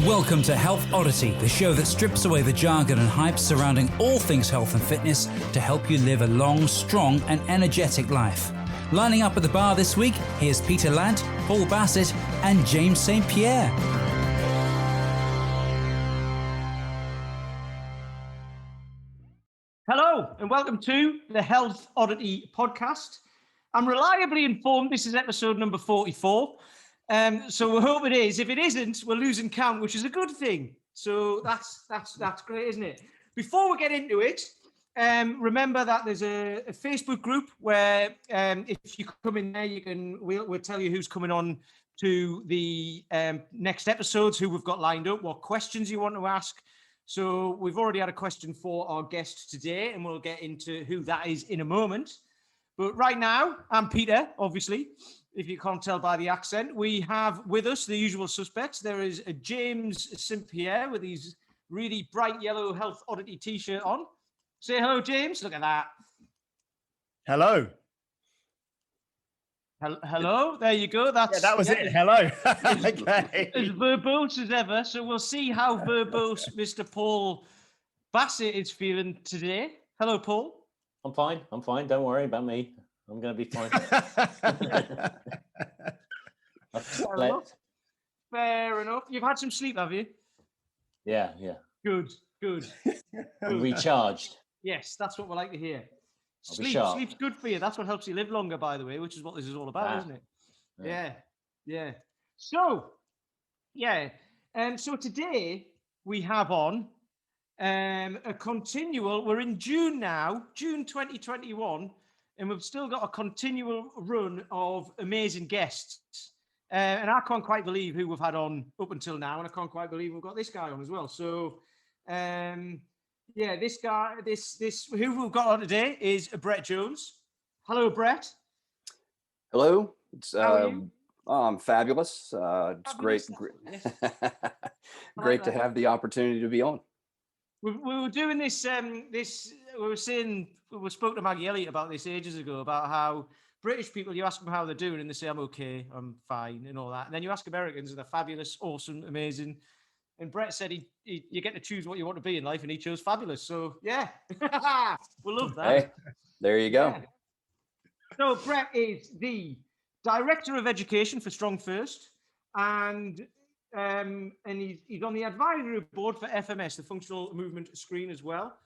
Welcome to Health Oddity, the show that strips away the jargon and hype surrounding all things health and fitness to help you live a long, strong and energetic life. Lining up at the bar this week, here's Peter Lant, Paul Bassett and James St. Pierre. Hello and welcome to the Health Oddity podcast. I'm reliably informed this is episode number 44. So we hope it is. If it isn't, we're losing count, which is a good thing. So that's great, isn't it? Before we get into it, remember that there's a Facebook group where if you come in there, we'll tell you who's coming on to the next episodes, who we've got lined up, what questions you want to ask. So we've already had a question for our guest today, and we'll get into who that is in a moment. But right now, I'm Peter, obviously, if you can't tell by the accent. We have with us the usual suspects. There is a James St. Pierre with his really bright yellow Health Oddity t-shirt on. Say hello, James. Look at that. Hello. Hello. There you go. That was it. Hello. Okay. As verbose as ever. So we'll see how verbose Mr. Paul Bassett is feeling today. Hello, Paul. I'm fine. Don't worry about me. I'm going to be fine. Fair enough. You've had some sleep, have you? Yeah. Good. Recharged. Yes, that's what we like to hear. Sleep's good for you. That's what helps you live longer, by the way, which is what this is all about, isn't it? Yeah. So today we have on a continual, we're in June now, June 2021, and we've still got a continual run of amazing guests. And I can't quite believe who we've had on up until now, and I can't quite believe we've got this guy on as well. So, this guy, who we've got on today is Brett Jones. Hello, Brett. Hello. How are you? I'm fabulous. It's Fabulous. great to have the opportunity to be on. We were doing this. We spoke to Maggie Elliott about this ages ago, about how British people, you ask them how they're doing, and they say, "I'm okay, I'm fine," and all that. And then you ask Americans, and they're fabulous, awesome, amazing. And Brett said you get to choose what you want to be in life, and he chose fabulous. So yeah, we'll love that. Hey, there you go. Yeah. So Brett is the Director of Education for StrongFirst, and he's on the advisory board for FMS, the Functional Movement Screen, as well.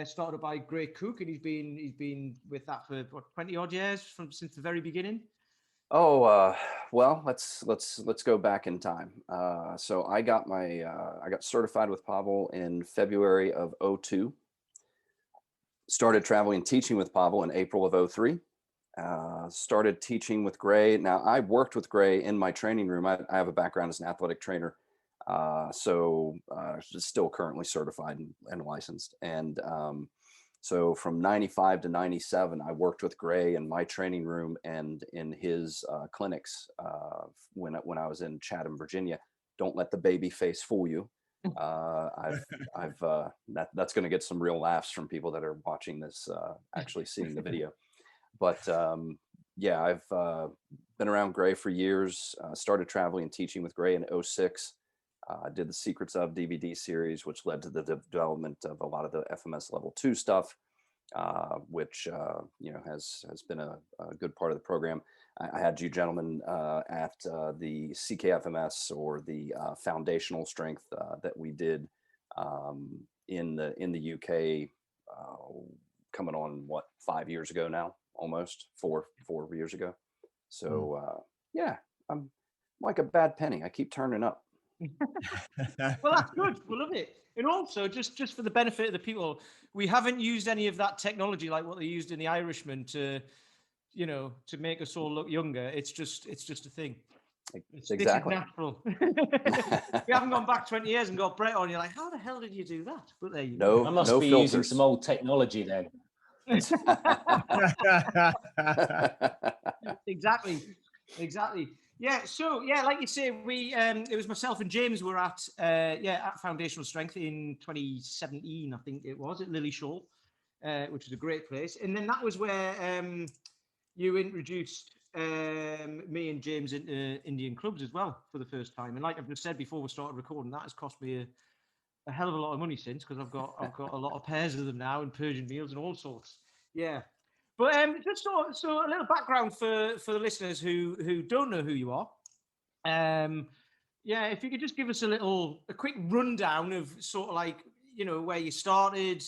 Started by Gray Cook, and he's been with that for 20 odd years since the very beginning. Oh, well, let's go back in time. So I got certified with Pavel in February of 2002. Started traveling and teaching with Pavel in April of 2003. Started teaching with Gray. Now, I worked with Gray in my training room. I have a background as an athletic trainer, so still currently certified and licensed. And so from 95 to 97, I worked with Gray in my training room and in his clinics when I was in Chatham, Virginia. Don't let the baby face fool you. That's going to get some real laughs from people that are watching this, actually seeing the video. But I've been around Gray for years. Started traveling and teaching with Gray in 2006. Did the Secrets of DVD series, which led to the development of a lot of the FMS Level 2 stuff, which has been a good part of the program. I had you gentlemen at the CKFMS, or the foundational strength that we did in the UK, coming on 5 years ago now. Almost 4 years ago. So I'm like a bad penny. I keep turning up. Well, that's good. We love it. And also, just for the benefit of the people, we haven't used any of that technology like what they used in The Irishman to make us all look younger. It's just a thing. Exactly. This is natural. We haven't gone back 20 years and got Brett on. You're like, how the hell did you do that? But there you go. I must be filters. using some old technology then. Exactly. Yeah. So like you say, we it was myself and James were at Foundational Strength in 2017, I think it was, at Lily Shaw, which was a great place. And then that was where you introduced me and James into Indian clubs as well for the first time. And like I've just said before we started recording, that has cost me a hell of a lot of money since, because I've got a lot of pairs of them now and Persian meals and all sorts. Yeah. But just so a little background for the listeners who don't know who you are. Yeah, if you could just give us a quick rundown of sort of like, where you started,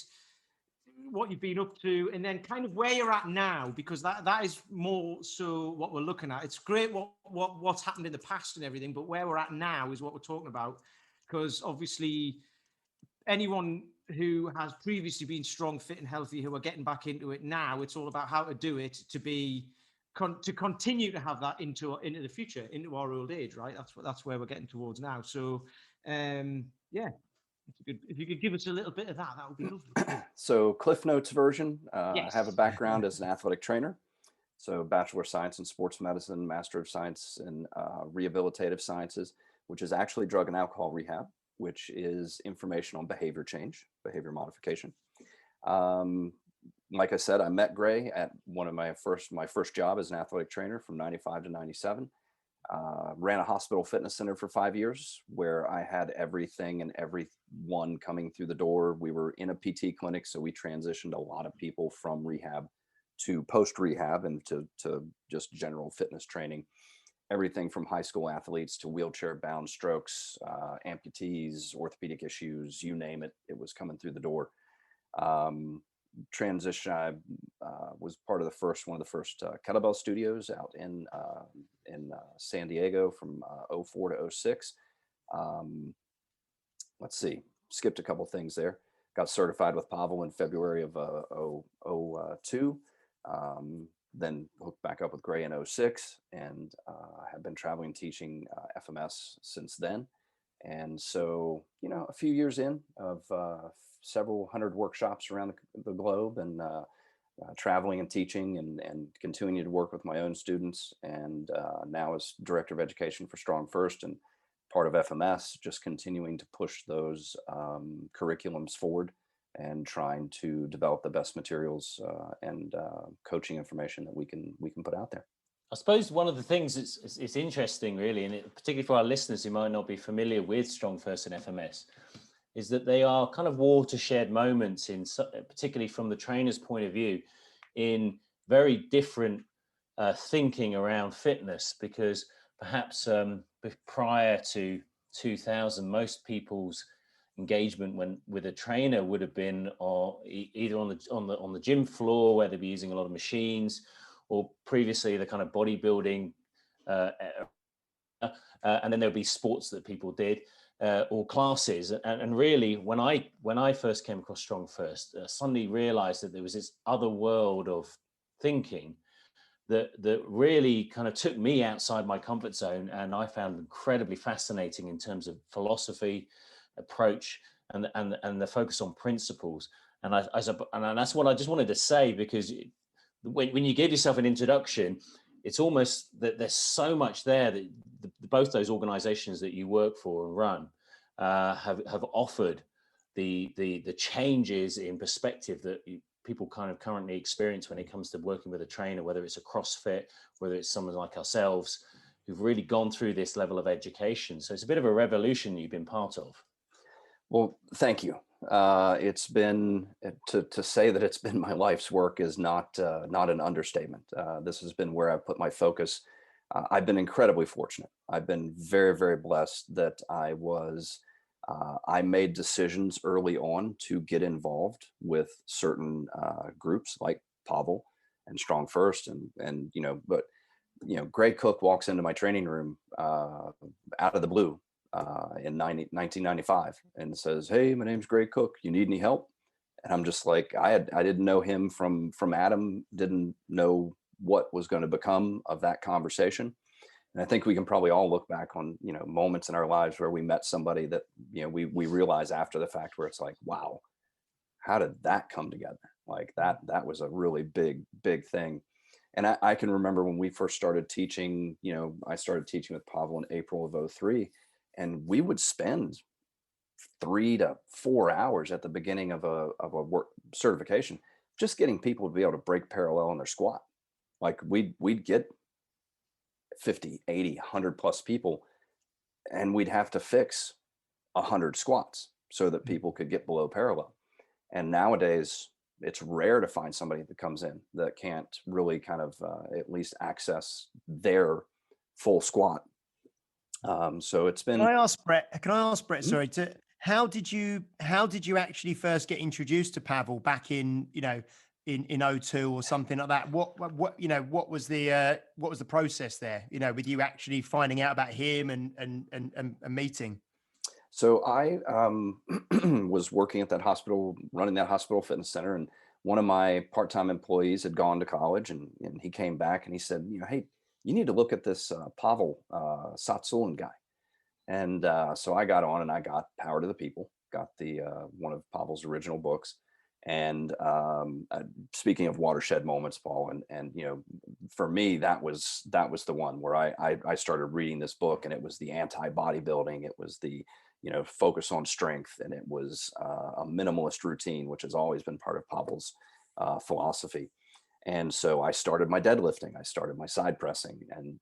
what you've been up to, and then kind of where you're at now, because that is more so what we're looking at. It's great what's happened in the past and everything, but where we're at now is what we're talking about, because obviously anyone who has previously been strong, fit, and healthy who are getting back into it now, it's all about how to do it to continue to have that into the future, into our old age, right? That's where we're getting towards now. So, yeah, if you could give us a little bit of that would be lovely. So Cliff Notes version, Yes. I have a background as an athletic trainer. So Bachelor of Science in Sports Medicine, Master of Science in Rehabilitative Sciences, which is actually drug and alcohol rehab, which is information on behavior change, behavior modification. Like I said, I met Gray at one of my first job as an athletic trainer from 95 to 97. Ran a hospital fitness center for 5 years where I had everything and everyone coming through the door. We were in a PT clinic, so we transitioned a lot of people from rehab to post-rehab and to just general fitness training. Everything from high school athletes to wheelchair-bound strokes, amputees, orthopedic issues, you name it, it was coming through the door. Transition, I was part of one of the first kettlebell studios out in San Diego from 04 to 06. Let's see, skipped a couple things there. Got certified with Pavel in February of 02. Then hooked back up with Gray in 06, and have been traveling teaching FMS since then. And so, a few years in of several hundred workshops around the globe, and traveling and teaching and continuing to work with my own students. And now as Director of Education for StrongFirst and part of FMS, just continuing to push those curriculums forward and trying to develop the best materials and coaching information that we can put out there. I suppose one of the things it's interesting, really, and particularly for our listeners who might not be familiar with StrongFirst and FMS, is that they are kind of watershed moments, particularly from the trainer's point of view, in very different thinking around fitness. Because perhaps prior to 2000, most people's engagement with a trainer would have been either on the gym floor, where they'd be using a lot of machines, or previously the kind of bodybuilding, and then there'd be sports that people did, or classes. And really, when I first came across StrongFirst, I suddenly realized that there was this other world of thinking that really kind of took me outside my comfort zone, and I found incredibly fascinating in terms of philosophy, approach, and the focus on principles. And that's what I just wanted to say, because when you give yourself an introduction, it's almost that there's so much there that both those organizations that you work for and run have offered the changes in perspective that people kind of currently experience when it comes to working with a trainer, whether it's a CrossFit, whether it's someone like ourselves who've really gone through this level of education. So it's a bit of a revolution you've been part of. Well, thank you. It's been, to say that it's been my life's work is not an understatement. This has been where I've put my focus. I've been incredibly fortunate. I've been very, very blessed that I made decisions early on to get involved with certain groups like Pavel and StrongFirst, and Gray Cook walks into my training room out of the blue in 1995 and says, "Hey, my name's Gray Cook. You need any help?" And I'm just like, I didn't know him from Adam, didn't know what was going to become of that conversation. And I think we can probably all look back on, moments in our lives where we met somebody that, we realize after the fact, where it's like, wow, how did that come together? Like that was a really big thing. And I can remember when we first started teaching, I started teaching with Pavel in April of 03, and we would spend 3 to 4 hours at the beginning of a work certification, just getting people to be able to break parallel in their squat. Like we'd get 50, 80, 100 plus people, and we'd have to fix 100 squats so that people could get below parallel. And nowadays, it's rare to find somebody that comes in that can't really kind of at least access their full squat. So it's been. Can I ask Brett? Mhm. Sorry, how did you actually first get introduced to Pavel back in in '02 or something like that? What what was the process there? With you actually finding out about him and meeting. So I was working at that hospital, running that hospital fitness center, and one of my part-time employees had gone to college, and he came back and he said, hey, you need to look at this Pavel Satsulin guy. And so I got on and I got Power to the People, got the one of Pavel's original books. And speaking of watershed moments, Paul, and for me, that was the one where I started reading this book, and it was the anti-bodybuilding. It was the focus on strength, and it was a minimalist routine, which has always been part of Pavel's philosophy. And so I started my deadlifting, I started my side pressing, and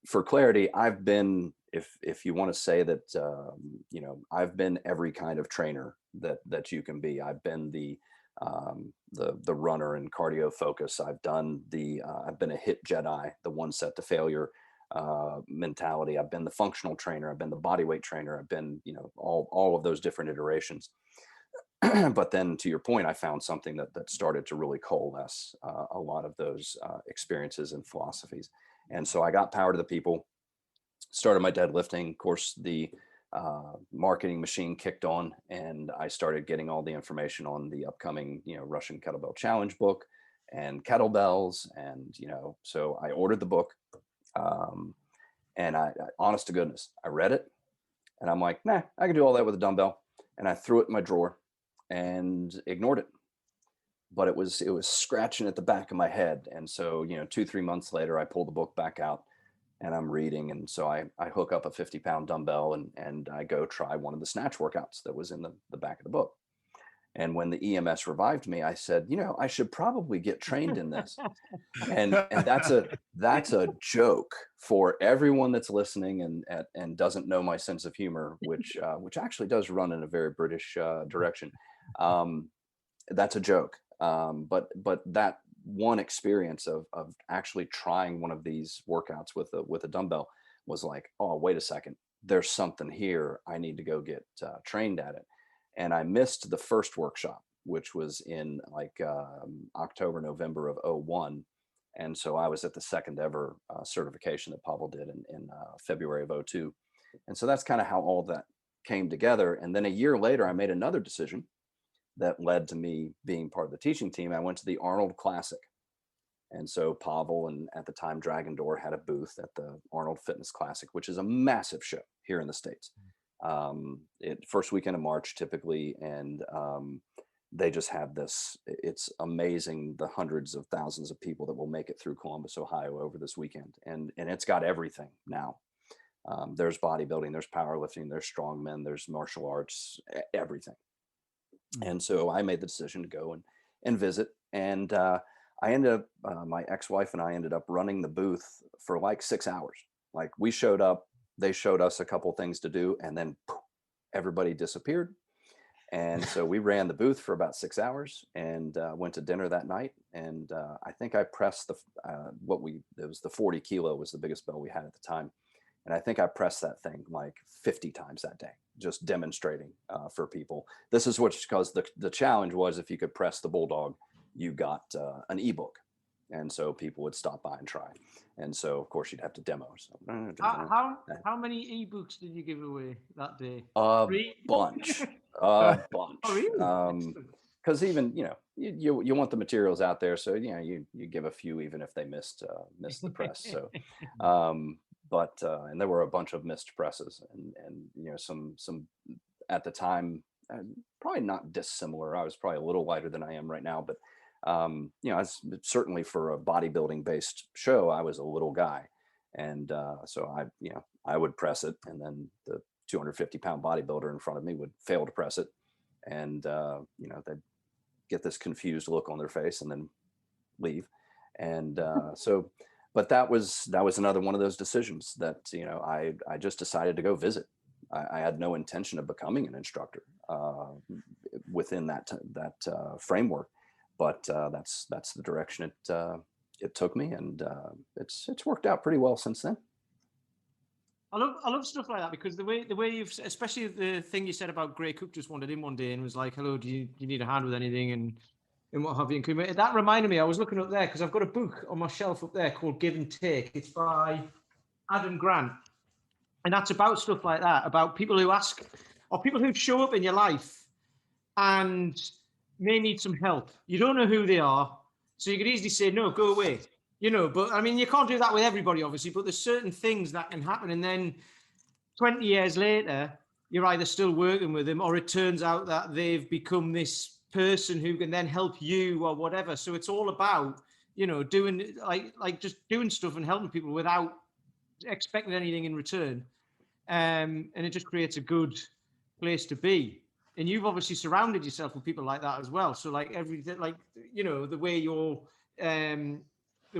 for clarity, I've been, if you want to say that, I've been every kind of trainer that you can be. I've been the runner and cardio focus. I've been a HIT Jedi, the one set to failure mentality. I've been the functional trainer. I've been the body weight trainer. I've been, all of those different iterations. But then, to your point, I found something that started to really coalesce a lot of those experiences and philosophies. And so I got Power to the People, started my deadlifting. Of course, the marketing machine kicked on, and I started getting all the information on the upcoming, Russian Kettlebell Challenge book and kettlebells. And, so I ordered the book. And I, honest to goodness, I read it and I'm like, nah, I can do all that with a dumbbell. And I threw it in my drawer and ignored it. But it was scratching at the back of my head. And so, 2-3 months later, I pulled the book back out and I'm reading. And so I hook up a 50-pound dumbbell and I go try one of the snatch workouts that was in the back of the book. And when the EMS revived me, I said, I should probably get trained in this. And that's a joke for everyone that's listening and doesn't know my sense of humor, which actually does run in a very British direction. That's a joke. But that one experience of actually trying one of these workouts with a dumbbell was like, oh, wait a second, there's something here. I need to go get trained at it. And I missed the first workshop, which was in like October, November of '01. And so I was at the second ever certification that Pavel did in February of '02. And so that's kind of how all of that came together. And then a year later, I made another decision that led to me being part of the teaching team. I went to the Arnold Classic. And so Pavel and at the time Dragon Door had a booth at the Arnold Fitness Classic, which is a massive show here in the States. First weekend of March typically, and they just have this. It's amazing the hundreds of thousands of people that will make it through Columbus, Ohio over this weekend, and it's got everything now. There's bodybuilding, there's powerlifting, there's strongmen, there's martial arts, everything. And so I made the decision to go and visit, and I ended up, my ex-wife and I ended up running the booth for like 6 hours. Like we showed up, they showed us a couple things to do, and then poof, everybody disappeared. And so we ran the booth for about 6 hours and went to dinner that night. And I think I pressed it was the 40 kilo was the biggest bell we had at the time. And I think I pressed that thing like 50 times that day, just demonstrating for people. This is because the challenge was if you could press the Bulldog, you got an ebook. And so people would stop by and try. And so, of course, you'd have to demo. So, How many ebooks did you give away that day? a 3? bunch. Oh, really? Because even you want the materials out there, so you give a few even if they missed the press. So, and there were a bunch of missed presses, and some at the time, probably not dissimilar. I was probably a little lighter than I am right now, but certainly for a bodybuilding based show, I was a little guy, and so I would press it, and then the 250-pound bodybuilder in front of me would fail to press it, and they'd get this confused look on their face and then leave. And so But that was another one of those decisions that, I just decided to go visit. I had no intention of becoming an instructor within that framework, but that's the direction it took me, and it's worked out pretty well since then. I love stuff like that, because the way you've, especially the thing you said about Gray Cook just wandered in one day and was like, "Hello, do you need a hand with anything?" and what have you. And that reminded me, I was looking up there because I've got a book on my shelf up there called Give and Take. It's by Adam Grant, and that's about stuff like that, about people who ask, or people who show up in your life and may need some help. You don't know who they are, so you could easily say, "No, go away." But I mean, you can't do that with everybody, obviously, but there's certain things that can happen. And then 20 years later, you're either still working with them, or it turns out that they've become this person who can then help you or whatever. So it's all about, doing like just doing stuff and helping people without expecting anything in return. And it just creates a good place to be. And you've obviously surrounded yourself with people like that as well. So like everything, like, the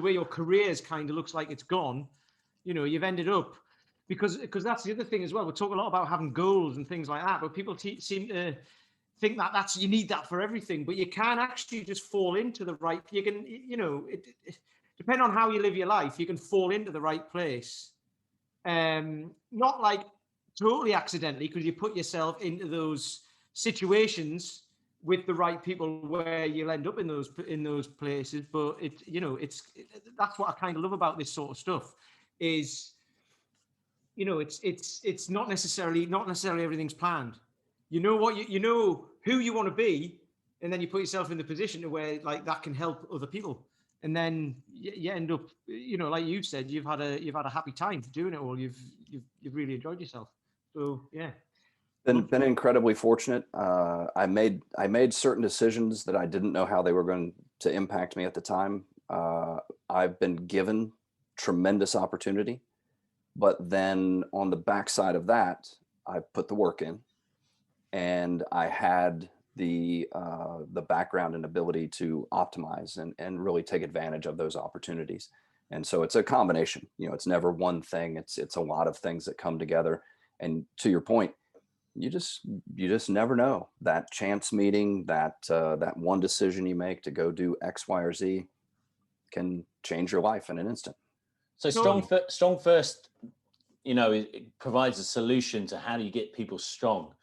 way your career's kind of looks like it's gone, you've ended up, because that's the other thing as well. We talk a lot about having goals and things like that, but people seem to think that you need that for everything, but you can actually just fall into the right, you can, depending on how you live your life, you can fall into the right place. Not like totally accidentally, because you put yourself into those situations with the right people where you'll end up in those places. But that's what I kind of love about this sort of stuff is, it's not necessarily everything's planned. You know who you want to be, and then you put yourself in the position to where like that can help other people, and then you end up, like you said, you've had a happy time doing it all. You've really enjoyed yourself. So yeah. Been incredibly fortunate. I made certain decisions that I didn't know how they were going to impact me at the time. I've been given tremendous opportunity, but then on the backside of that, I put the work in, and I had the background and ability to optimize and really take advantage of those opportunities. And so it's a combination. It's never one thing. It's a lot of things that come together. And to your point, you just never know. That chance meeting, that one decision you make to go do X, Y, or Z can change your life in an instant. So StrongFirst, it provides a solution to how do you get people strong.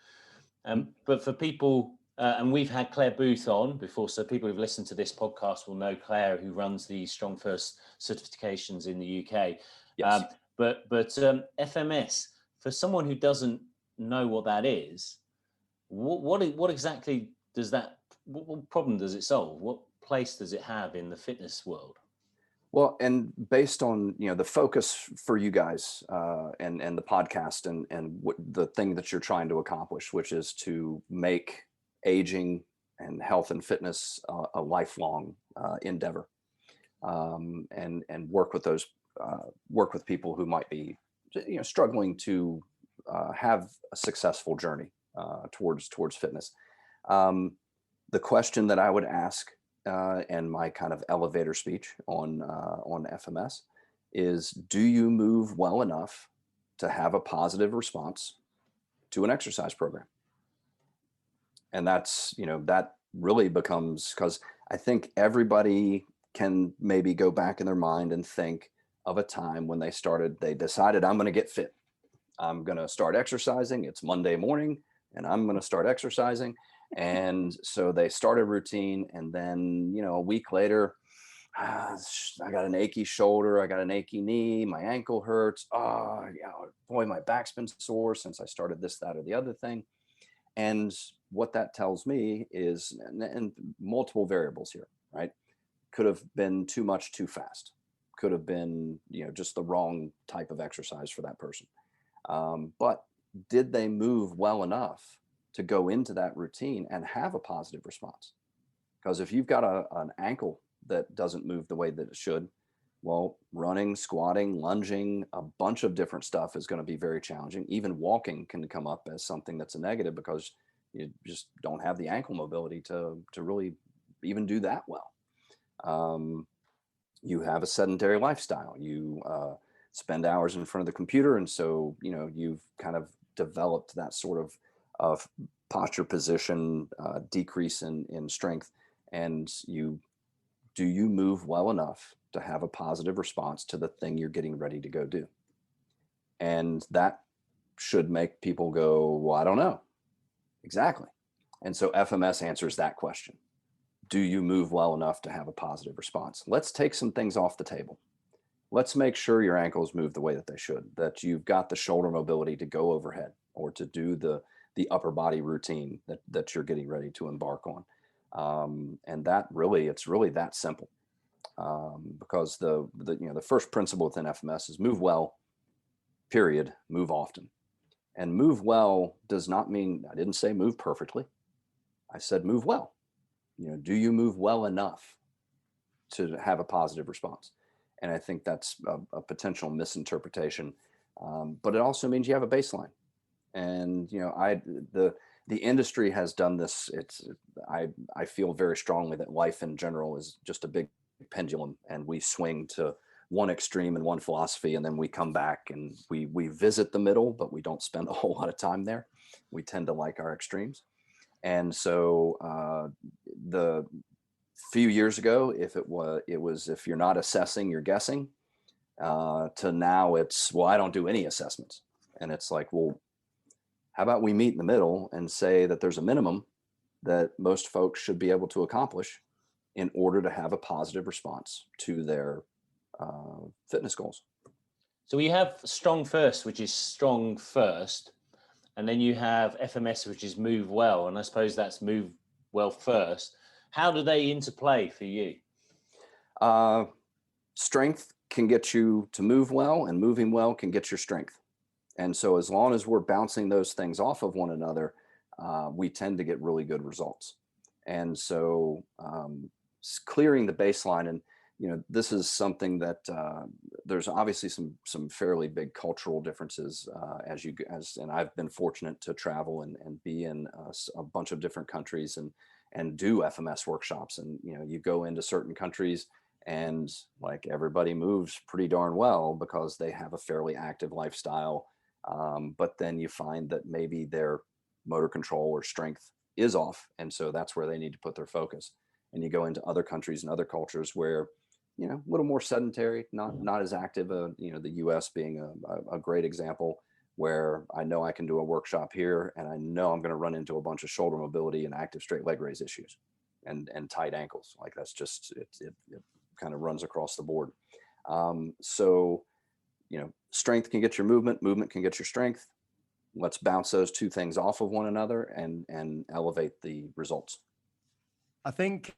But for people, and we've had Claire Booth on before, so people who've listened to this podcast will know Claire, who runs the StrongFirst certifications in the UK. Yes. But FMS, for someone who doesn't know what that is, what exactly does that, what problem does it solve? What place does it have in the fitness world? Well, and based on the focus for you guys and the podcast and what the thing that you're trying to accomplish, which is to make aging and health and fitness a lifelong endeavor, and work with people who might be struggling to have a successful journey towards fitness. The question that I would ask and my kind of elevator speech on FMS is, do you move well enough to have a positive response to an exercise program? And that's, that really becomes, because I think everybody can maybe go back in their mind and think of a time when they decided, I'm going to get fit. I'm going to start exercising. It's Monday morning and I'm going to start exercising. And so they start a routine, and then, a week later, I got an achy shoulder, I got an achy knee, my ankle hurts. Oh, boy, my back's been sore since I started this, that, or the other thing. And what that tells me is, and multiple variables here, right? Could have been too much too fast. Could have been, just the wrong type of exercise for that person. But did they move well enough to go into that routine and have a positive response? Because if you've got an ankle that doesn't move the way that it should, well, running, squatting, lunging, a bunch of different stuff is going to be very challenging. Even walking can come up as something that's a negative because you just don't have the ankle mobility to really even do that well. you have a sedentary lifestyle. You spend hours in front of the computer, and so you've kind of developed that sort of posture, position, decrease in strength. And do you move well enough to have a positive response to the thing you're getting ready to go do? And that should make people go, well, I don't know. Exactly. And so FMS answers that question. Do you move well enough to have a positive response? Let's take some things off the table. Let's make sure your ankles move the way that they should, that you've got the shoulder mobility to go overhead or to do the upper body routine that you're getting ready to embark on. And it's really that simple. Because the first principle within FMS is move well, period, move often. And move well does not mean, I didn't say move perfectly. I said move well. Do you move well enough to have a positive response? And I think that's a potential misinterpretation. But it also means you have a baseline. And the industry has done this. I feel very strongly that life in general is just a big pendulum, and we swing to one extreme and one philosophy, and then we come back and we visit the middle, but we don't spend a whole lot of time there. We tend to like our extremes. And so the few years ago, if you're not assessing, you're guessing, to now it's, well, I don't do any assessments. And it's like, well, how about we meet in the middle and say that there's a minimum that most folks should be able to accomplish in order to have a positive response to their fitness goals. So we have StrongFirst, which is strong first, and then you have FMS, which is move well, and I suppose that's move well first. How do they interplay for you? Strength can get you to move well, and moving well can get your strength. And so as long as we're bouncing those things off of one another, we tend to get really good results. And so clearing the baseline, and this is something that there's obviously some fairly big cultural differences and I've been fortunate to travel and be in a bunch of different countries and do FMS workshops. And you go into certain countries and like everybody moves pretty darn well because they have a fairly active lifestyle. But then you find that maybe their motor control or strength is off. And so that's where they need to put their focus. And you go into other countries and other cultures where, a little more sedentary, not as active, the US being a great example, where I know I can do a workshop here and I know I'm going to run into a bunch of shoulder mobility and active straight leg raise issues and tight ankles. Like that's just, it kind of runs across the board. So strength can get your movement can get your strength. Let's bounce those two things off of one another and elevate the results. I think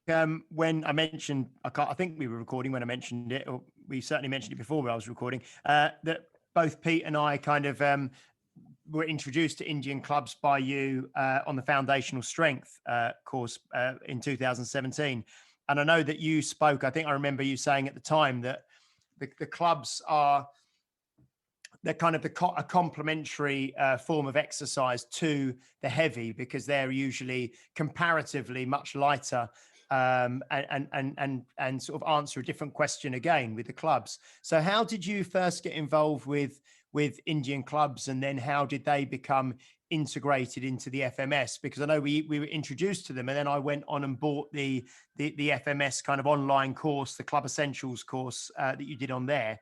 when I mentioned, I think we were recording when I mentioned it, or we certainly mentioned it before when I was recording, that both Pete and I kind of were introduced to Indian clubs by you on the Foundational Strength course in 2017. And I know that you spoke, I think I remember you saying at the time that the clubs they're kind of a complementary form of exercise to the heavy, because they're usually comparatively much lighter and sort of answer a different question again with the clubs. So how did you first get involved with Indian clubs, and then how did they become integrated into the FMS? Because I know we were introduced to them, and then I went on and bought the FMS kind of online course, the Club Essentials course that you did on there.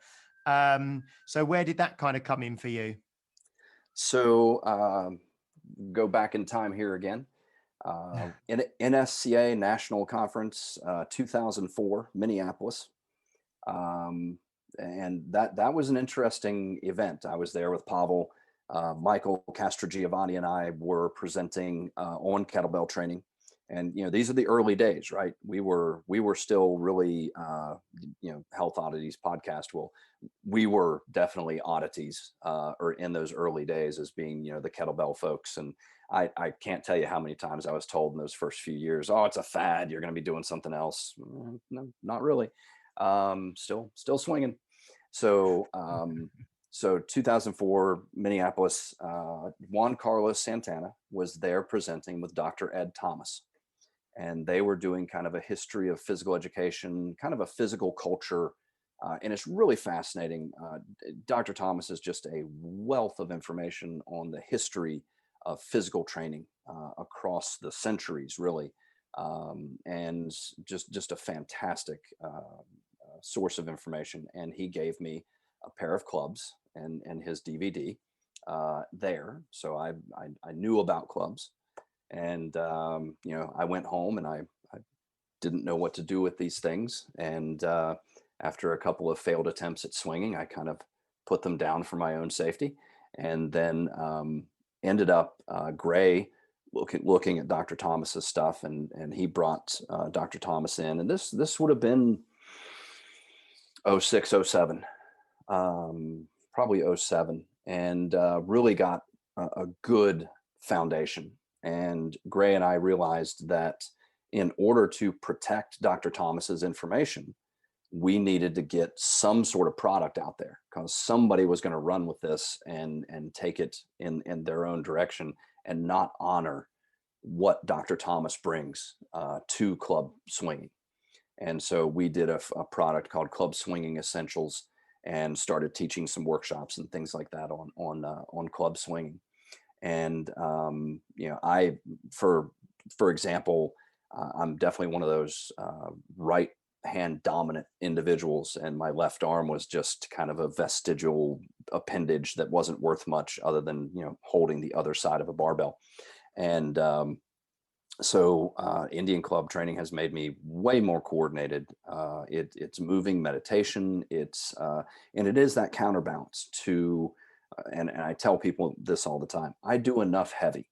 So where did that kind of come in for you? So go back in time here again. In NSCA National Conference 2004, Minneapolis. And that was an interesting event. I was there with Pavel. Michael Castrogiovanni and I were presenting on kettlebell training. And these are the early days, right? We were still really Health Oddities podcast. Well, we were definitely oddities or in those early days as being the kettlebell folks. And I can't tell you how many times I was told in those first few years, oh, it's a fad, you're going to be doing something else. No, not really. Still swinging. So 2004 Minneapolis, Juan Carlos Santana was there presenting with Dr. Ed Thomas. and they were doing kind of a history of physical education, kind of a physical culture. And it's really fascinating. Dr. Thomas is just a wealth of information on the history of physical training across the centuries, really. And just a fantastic source of information. And he gave me a pair of clubs and his DVD there. So I knew about clubs. And, I went home and I didn't know what to do with these things. And after a couple of failed attempts at swinging, I kind of put them down for my own safety. And then ended up Gray looking at Dr. Thomas's stuff, and he brought Dr. Thomas in. And this would have been 06, 07, probably 07, and really got a good foundation. And Gray and I realized that in order to protect Dr. Thomas's information, we needed to get some sort of product out there, because somebody was going to run with this and take it in their own direction and not honor what Dr. Thomas brings to club swinging. And so we did a product called Club Swinging Essentials and started teaching some workshops and things like that on club swinging. And I, for example, I'm definitely one of those right hand dominant individuals, and my left arm was just kind of a vestigial appendage that wasn't worth much other than holding the other side of a barbell. And so Indian club training has made me way more coordinated. It's moving meditation. And it is that counterbalance to and I tell people this all the time: I do enough heavy.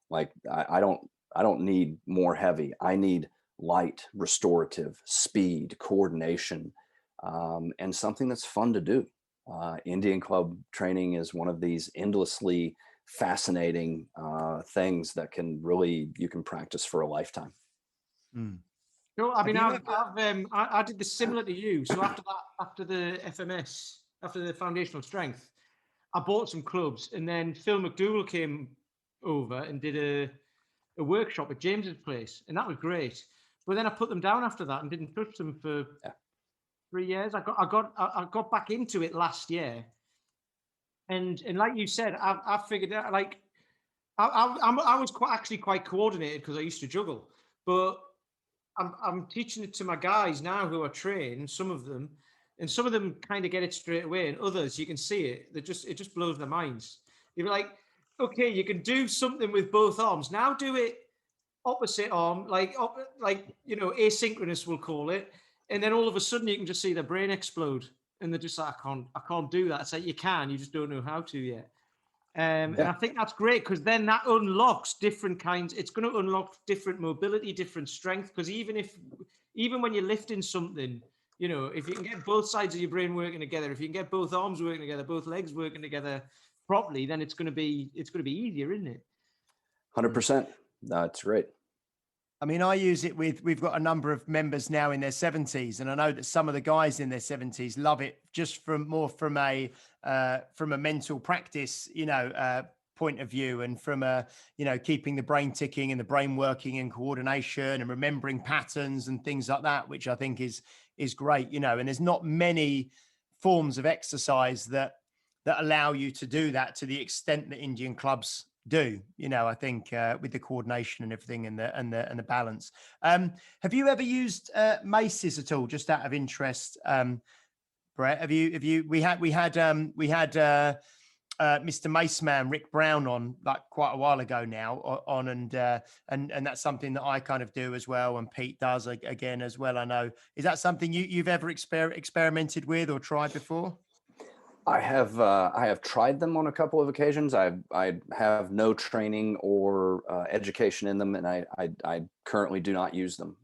Like I don't need more heavy. I need light, restorative, speed, coordination, and something that's fun to do. Indian club training is one of these endlessly fascinating things that you can practice for a lifetime. No, I mean, I did the similar to you. So after the FMS, after the foundational strength, I bought some clubs, and then Phil McDougall came over and did a workshop at James's place, and that was great. But then I put them down after that and didn't touch them for 3 years. I got back into it last year, and like you said, I figured out, like I was actually quite coordinated because I used to juggle, but I'm teaching it to my guys now who are trained, some of them, and some of them kind of get it straight away, and others you can see it. It just blows their minds. You're like, okay, you can do something with both arms. Now do it opposite arm, like asynchronous, we'll call it, and then all of a sudden you can just see their brain explode, and they're just like, I can't do that. It's like, you just don't know how to yet. And I think that's great, because then that unlocks different kinds. It's going to unlock different mobility, different strength. Because even when you're lifting something, if you can get both sides of your brain working together, if you can get both arms working together, both legs working together properly, then it's going to be easier, isn't it? 100%. That's great. I mean, I use it we've got a number of members now in their 70s, and I know that some of the guys in their 70s love it just from a mental practice, point of view, and from keeping the brain ticking and the brain working and coordination and remembering patterns and things like that, which I think is great, and there's not many forms of exercise that allow you to do that to the extent that Indian clubs do, I think, with the coordination and everything and the balance. Have you ever used maces at all, just out of interest, Brett? Have you? We had Mr. Mace Man Rick Brown on like quite a while ago now and that's something that I kind of do as well, and Pete does again as well. I know. Is that something you've ever experimented with or tried before? I have tried them on a couple of occasions. I have no training or education in them, and I currently do not use them.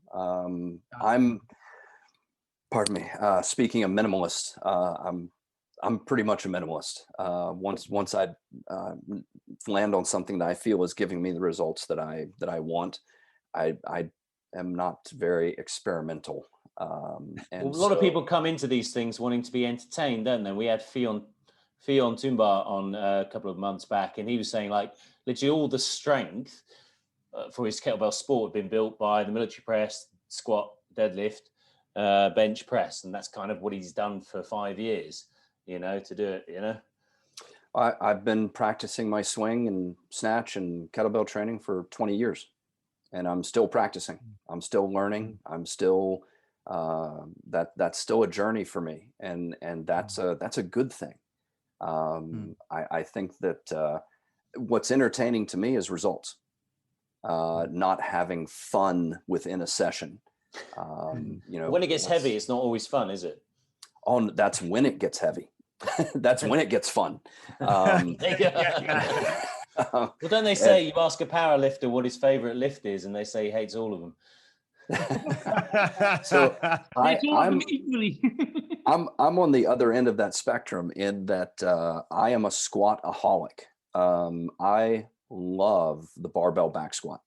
Speaking of minimalist, I'm pretty much a minimalist. Once I land on something that I feel is giving me the results that I want, I am not very experimental. A lot of people come into these things wanting to be entertained, don't they? We had Fion Tumba on a couple of months back, and he was saying, like, literally all the strength for his kettlebell sport had been built by the military press, squat, deadlift, bench press, and that's kind of what he's done for 5 years, to do it, I've been practicing my swing and snatch and kettlebell training for 20 years, and I'm still practicing. I'm still learning. I'm still that's still a journey for me, and that's a good thing. I think that what's entertaining to me is results, not having fun within a session. When it gets heavy, it's not always fun, is it? That's when it gets heavy. That's when it gets fun. Well, don't they say you ask a power lifter what his favorite lift is, and they say he hates all of them. So I'm equally. I'm on the other end of that spectrum in that I am a squat-aholic. I love the barbell back squat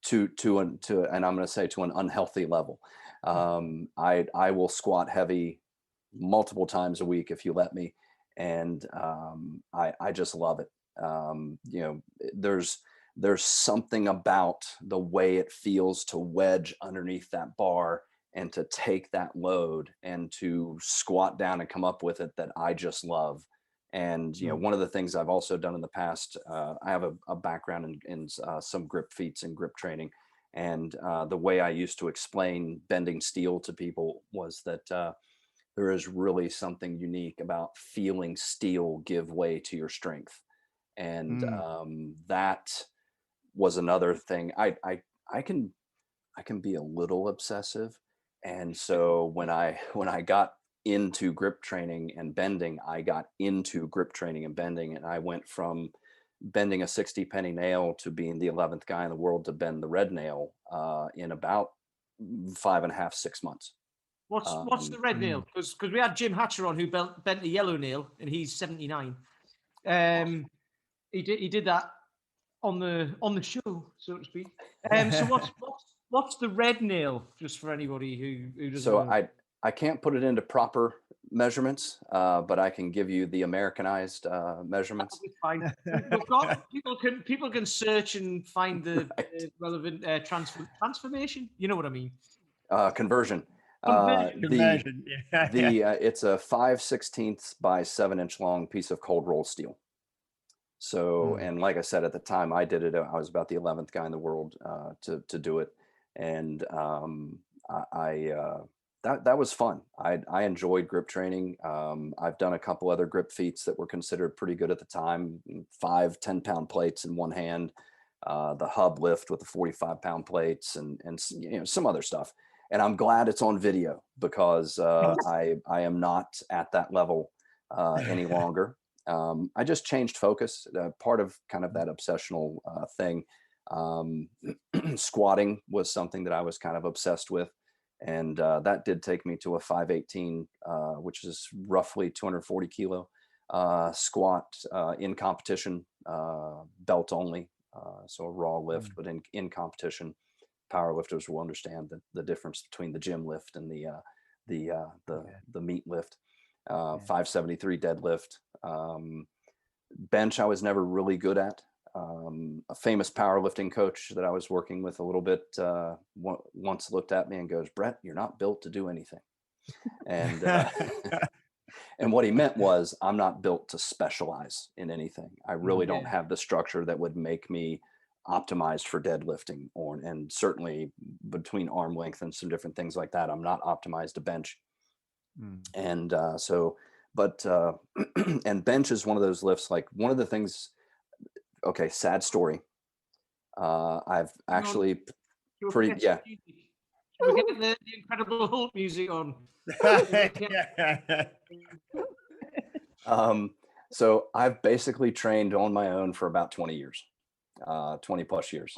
to and I'm going to say to an unhealthy level. I will squat heavy multiple times a week if you let me, and I just love it. There's something about the way it feels to wedge underneath that bar and to take that load and to squat down and come up with it that I just love. And one of the things I've also done in the past, I have a background in some grip feats and grip training, and the way I used to explain bending steel to people was that there is really something unique about feeling steel give way to your strength. And that was another thing. I can be a little obsessive. And so when I got into grip training and bending, I got into grip training and bending, and I went from bending a 60 penny nail to being the 11th guy in the world to bend the red nail in about 5.5, 6 months. What's the red nail? Because we had Jim Hatcher on who bent the yellow nail, and he's 79. He did that on the show, so to speak. So what's the red nail? Just for anybody who doesn't know. So I can't put it into proper measurements, but I can give you the Americanized measurements. Fine. We've got people can search and find the relevant transformation. You know what I mean? Conversion. Conversion. It's a 5/16 by 7-inch long piece of cold roll steel. So, and like I said, at the time I did it, I was about the 11th guy in the world to do it. And that was fun. I enjoyed grip training. I've done a couple other grip feats that were considered pretty good at the time, 5 10-pound plates in one hand, the hub lift with the 45-pound plates and some other stuff. And I'm glad it's on video because I am not at that level any longer. I just changed focus. Part of kind of that obsessional thing. Squatting was something that I was kind of obsessed with. And that did take me to a 518, which is roughly 240 kilo squat in competition, belt only. So a raw lift, but in competition. Power lifters will understand the difference between the gym lift and the meat lift. 573 deadlift. Bench I was never really good at. A famous powerlifting coach that I was working with a little bit once looked at me and goes, "Brett, you're not built to do anything." And and what he meant was, I'm not built to specialize in anything. I really don't have the structure that would make me optimized for deadlifting, and certainly between arm length and some different things like that, I'm not optimized to bench. And and bench is one of those lifts. Like one of the things. Okay, sad story. I've actually We're getting the Incredible Hulk music on. So I've basically trained on my own for about 20 years, 20 plus years.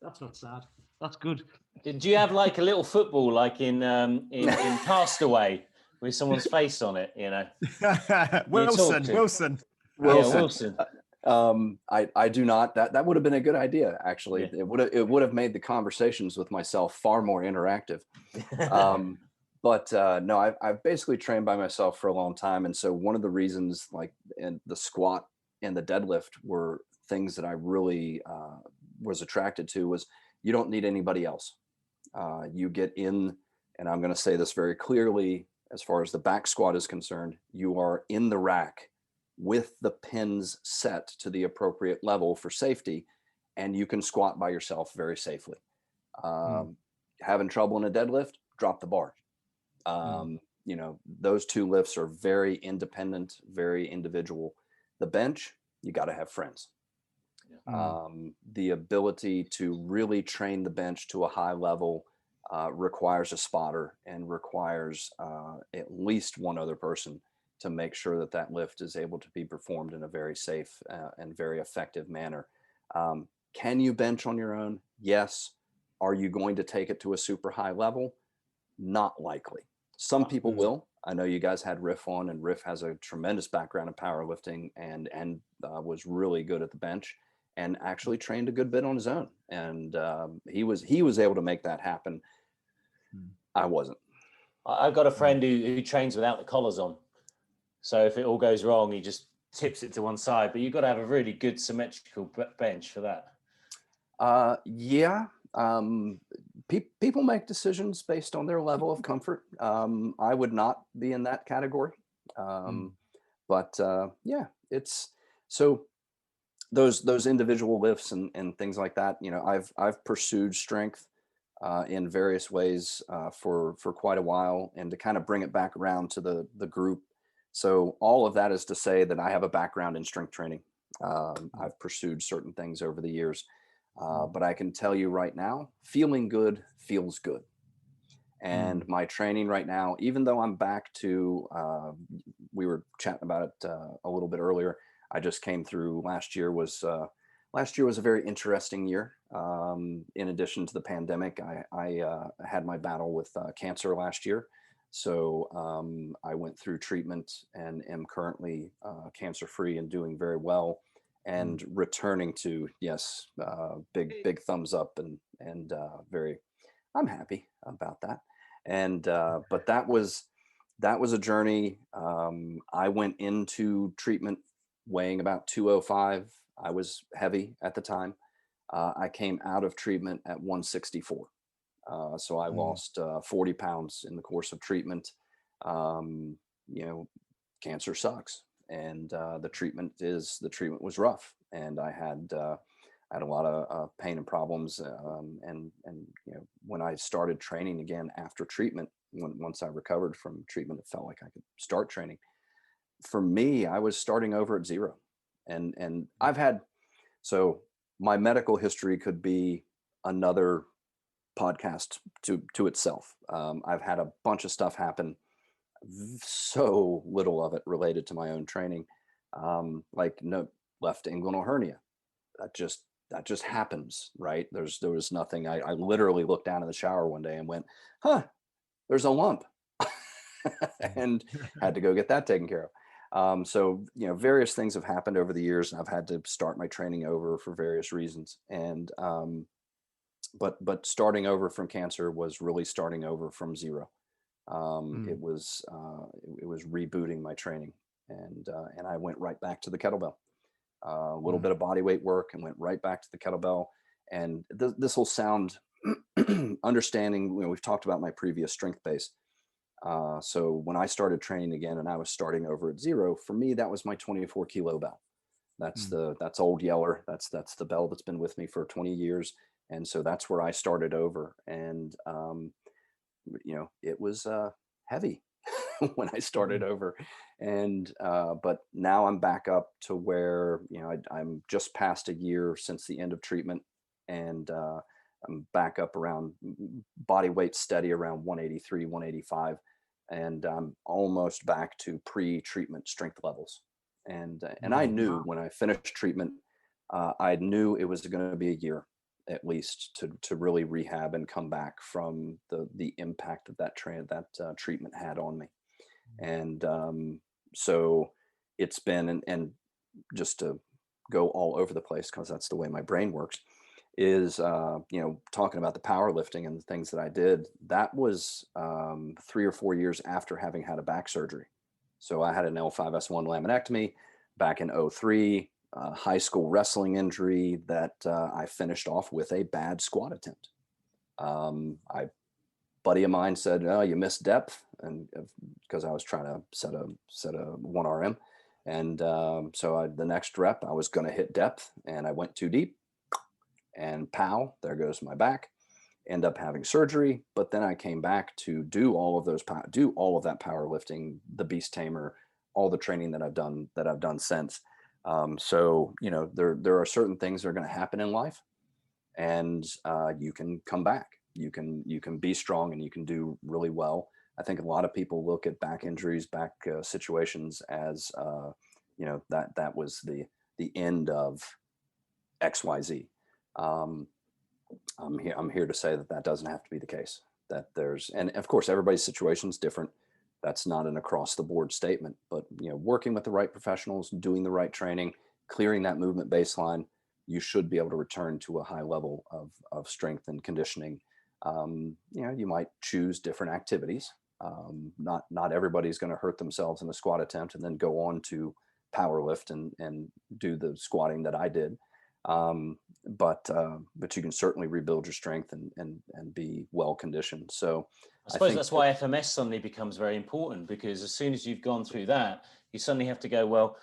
That's not sad. That's good. Did you have like a little football like in Castaway with someone's face on it? Wilson. Wilson. I do not. That would have been a good idea. Actually, it would have made the conversations with myself far more interactive. But no, I've basically trained by myself for a long time, and so one of the reasons, like in the squat and the deadlift were things that I really was attracted to. Was you don't need anybody else. You get in, and I'm going to say this very clearly, as far as the back squat is concerned, you are in the rack with the pins set to the appropriate level for safety, and you can squat by yourself very safely. Having trouble in a deadlift, drop the bar. You know, those two lifts are very independent, very individual. The bench, you got to have friends. The ability to really train the bench to a high level requires a spotter and requires at least one other person to make sure that that lift is able to be performed in a very safe and very effective manner. Can you bench on your own? Yes. Are you going to take it to a super high level? Not likely. Some people will. I know you guys had Riff on, and Riff has a tremendous background in powerlifting and was really good at the bench and actually trained a good bit on his own. And he was able to make that happen. I wasn't. I've got a friend who trains without the collars on. So if it all goes wrong, he just tips it to one side. But you've got to have a really good symmetrical bench for that. Yeah. People make decisions based on their level of comfort. I would not be in that category. But yeah, it's so those individual lifts and things like that. You know, I've pursued strength in various ways for quite a while, and to kind of bring it back around to the group. So all of that is to say that I have a background in strength training. I've pursued certain things over the years. But I can tell you right now, feeling good feels good. And my training right now, even though I'm back to, we were chatting about it a little bit earlier. I just came through last year was a very interesting year. In addition to the pandemic, I had my battle with cancer last year. So I went through treatment and am currently cancer-free and doing very well. And returning to, yes, big thumbs up and very, I'm happy about that. And but that was a journey. I went into treatment weighing about 205. I was heavy at the time. I came out of treatment at 164. So I lost 40 pounds in the course of treatment. You know, cancer sucks. And the treatment was rough, and I had a lot of pain and problems. And you know, when I started training again after treatment, once I recovered from treatment, it felt like I could start training. For me, I was starting over at zero, and I've had, so my medical history could be another podcast to itself. I've had a bunch of stuff happen, so little of it related to my own training, like no left inguinal hernia. That just happens, right? There was nothing. I literally looked down in the shower one day and went, there's a lump, and had to go get that taken care of. So you know, various things have happened over the years, and I've had to start my training over for various reasons. And but starting over from cancer was really starting over from zero. It was rebooting my training, and I went right back to the kettlebell. A little bit of body weight work, and went right back to the kettlebell. And this will sound understanding. You know, we've talked about my previous strength base. So when I started training again, and I was starting over at zero, for me that was my 24 kilo bell. That's Old Yeller. That's the bell that's been with me for 20 years, and so that's where I started over. And you know, it was heavy when I started over, and but now I'm back up to where, you know, I'm just past a year since the end of treatment, and I'm back up around body weight steady around 183, 185, and I'm almost back to pre-treatment strength levels. And I knew when I finished treatment, I knew it was going to be a year at least to really rehab and come back from the impact that treatment had on me. And so it's been, and just to go all over the place, because that's the way my brain works, is you know, talking about the powerlifting and the things that I did. That was 3 or 4 years after having had a back surgery. So I had an L5S1 laminectomy. back in '03, high school wrestling injury that I finished off with a bad squat attempt. Buddy of mine said, "Oh, you missed depth," and because I was trying to set a 1RM, and so the next rep I was going to hit depth, and I went too deep, and pow, there goes my back. End up having surgery, but then I came back to do all of that powerlifting, the beast tamer, all the training that I've done since. So there are certain things that are going to happen in life, and you can come back. You can be strong, and you can do really well. I think a lot of people look at back injuries, back situations as that was the end of XYZ. I'm here to say that doesn't have to be the case. That and of course everybody's situation is different. That's not an across the board statement, but working with the right professionals, doing the right training, clearing that movement baseline, you should be able to return to a high level of strength and conditioning. You might choose different activities. Not everybody's going to hurt themselves in a squat attempt and then go on to power lift and do the squatting that I did. But you can certainly rebuild your strength and be well conditioned. So I suppose that's why FMS suddenly becomes very important, because as soon as you've gone through that, you suddenly have to go, well,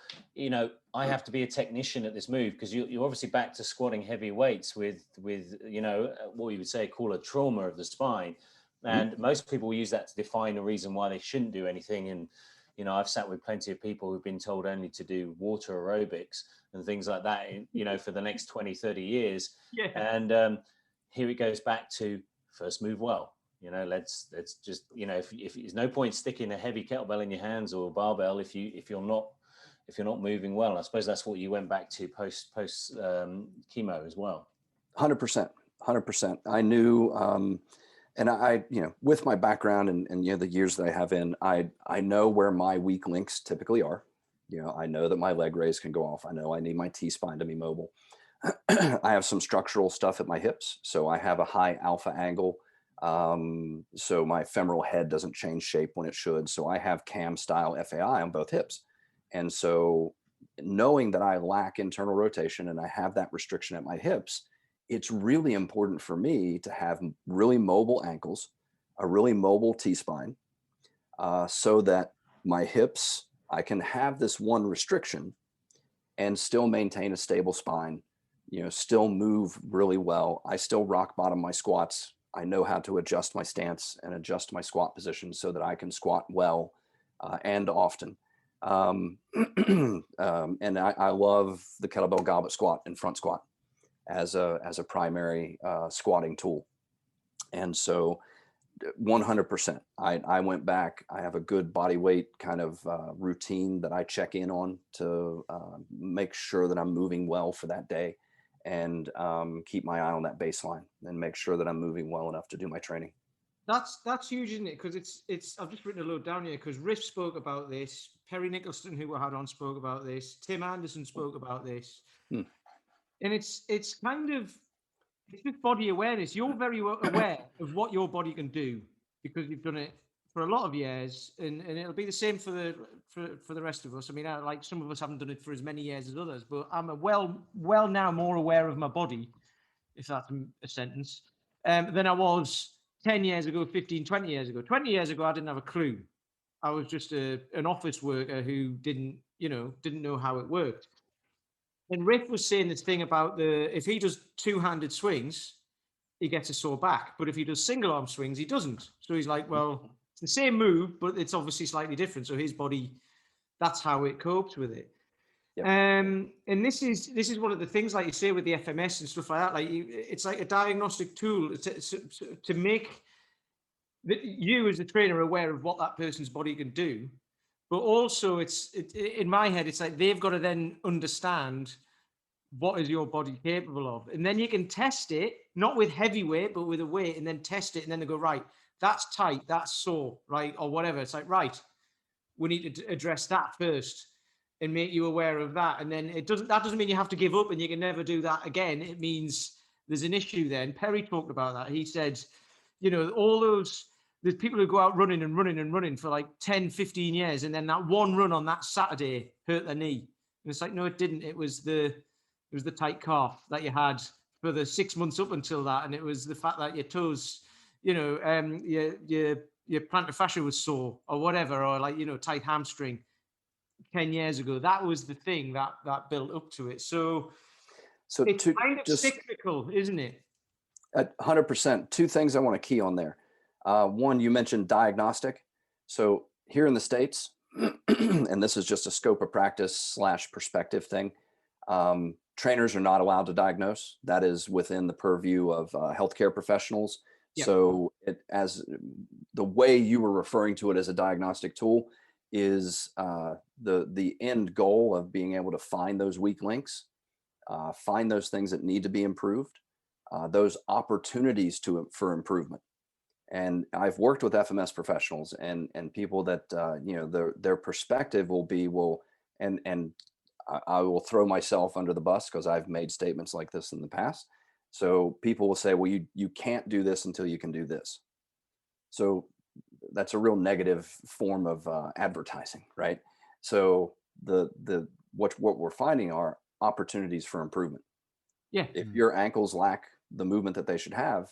I have to be a technician at this move, because you're obviously back to squatting heavy weights with what we would say call a trauma of the spine. And most people will use that to define a reason why they shouldn't do anything. And I've sat with plenty of people who've been told only to do water aerobics and things like that, for the next 20, 30 years. Yeah. And here it goes back to first move well. Let's just, if there's no point sticking a heavy kettlebell in your hands or a barbell if you're not moving well. I suppose that's what you went back to post chemo as well. 100%. I knew, and I, with my background and the years that I have in, I know where my weak links typically are. I know that my leg raise can go off. I know I need my T-spine to be mobile. I have some structural stuff at my hips. So I have a high alpha angle. So my femoral head doesn't change shape when it should. So I have cam style FAI on both hips. And so knowing that I lack internal rotation and I have that restriction at my hips, it's really important for me to have really mobile ankles, a really mobile T-spine, so that my hips, I can have this one restriction and still maintain a stable spine, still move really well. I still rock bottom my squats. I know how to adjust my stance and adjust my squat position so that I can squat well and often. And I love the kettlebell goblet squat and front squat as a primary squatting tool. And so 100%, I went back. I have a good body weight kind of routine that I check in on to make sure that I'm moving well for that day, and keep my eye on that baseline and make sure that I'm moving well enough to do my training. That's huge, isn't it? Because it's I've just written a load down here, because Riff spoke about this, Perry Nicholson, who we had on, spoke about this, Tim Anderson spoke about this. And it's kind of, it's just body awareness. You're very aware of what your body can do because you've done it for a lot of years, and it'll be the same for the rest of us. I mean, like some of us haven't done it for as many years as others, but I'm well now more aware of my body, if that's a sentence, than I was 10 years ago, 15, 20 years ago. 20 years ago, I didn't have a clue. I was just an office worker who didn't know how it worked. And Riff was saying this thing about if he does two-handed swings, he gets a sore back. But if he does single arm swings, he doesn't. So he's like, well, it's the same move, but it's obviously slightly different. So his body, that's how it copes with it. Yep. And this is one of the things, like you say, with the FMS and stuff like that. Like it's like a diagnostic tool to make you as a trainer aware of what that person's body can do. But also, in my head, it's like they've got to then understand what is your body capable of. And then you can test it, not with heavy weight, but with a weight, and then test it. And then they go, right, that's tight, that's sore, right? Or whatever. It's like, right, we need to address that first and make you aware of that. And then that doesn't mean you have to give up and you can never do that again. It means there's an issue there. And Perry talked about that. He said, there's people who go out running for like 10, 15 years. And then that one run on that Saturday hurt their knee. And it's like, no, it didn't. It was the tight calf that you had for the 6 months up until that, and it was the fact that your toes, your plantar fascia was sore or whatever, or like, tight hamstring 10 years ago. That was the thing that built up to it. So it's kind of cyclical, isn't it? 100%. Two things I want to key on there. One, you mentioned diagnostic. So here in the States, and this is just a scope of practice / perspective thing, trainers are not allowed to diagnose. That is within the purview of healthcare professionals. Yep. So as the way you were referring to it as a diagnostic tool is the end goal of being able to find those weak links, find those things that need to be improved, those opportunities for improvement. And I've worked with FMS professionals and people that their perspective will be, and I will throw myself under the bus because I've made statements like this in the past. So people will say, well, you can't do this until you can do this. So that's a real negative form of advertising, right? So what we're finding are opportunities for improvement. Yeah. If your ankles lack the movement that they should have,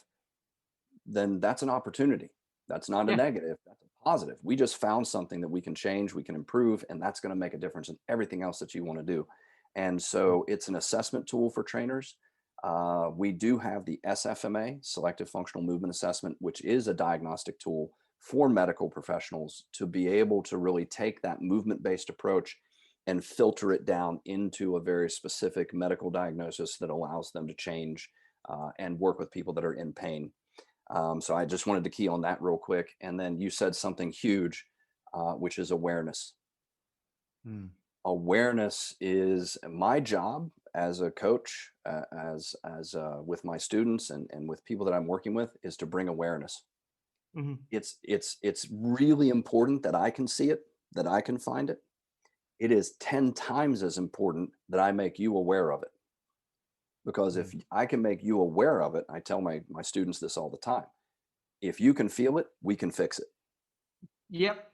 then that's an opportunity. That's not a negative, that's a positive. We just found something that we can change, we can improve, and that's going to make a difference in everything else that you want to do. And so it's an assessment tool for trainers. We do have the SFMA, Selective Functional Movement Assessment, which is a diagnostic tool for medical professionals to be able to really take that movement-based approach and filter it down into a very specific medical diagnosis that allows them to change and work with people that are in pain. So I just wanted to key on that real quick. And then you said something huge, which is awareness. Awareness is my job as a coach, with my students and with people that I'm working with, is to bring awareness. Mm-hmm. It's really important that I can see it, that I can find it. It is 10 times as important that I make you aware of it. Because if I can make you aware of it, I tell my students this all the time. If you can feel it, we can fix it. Yep.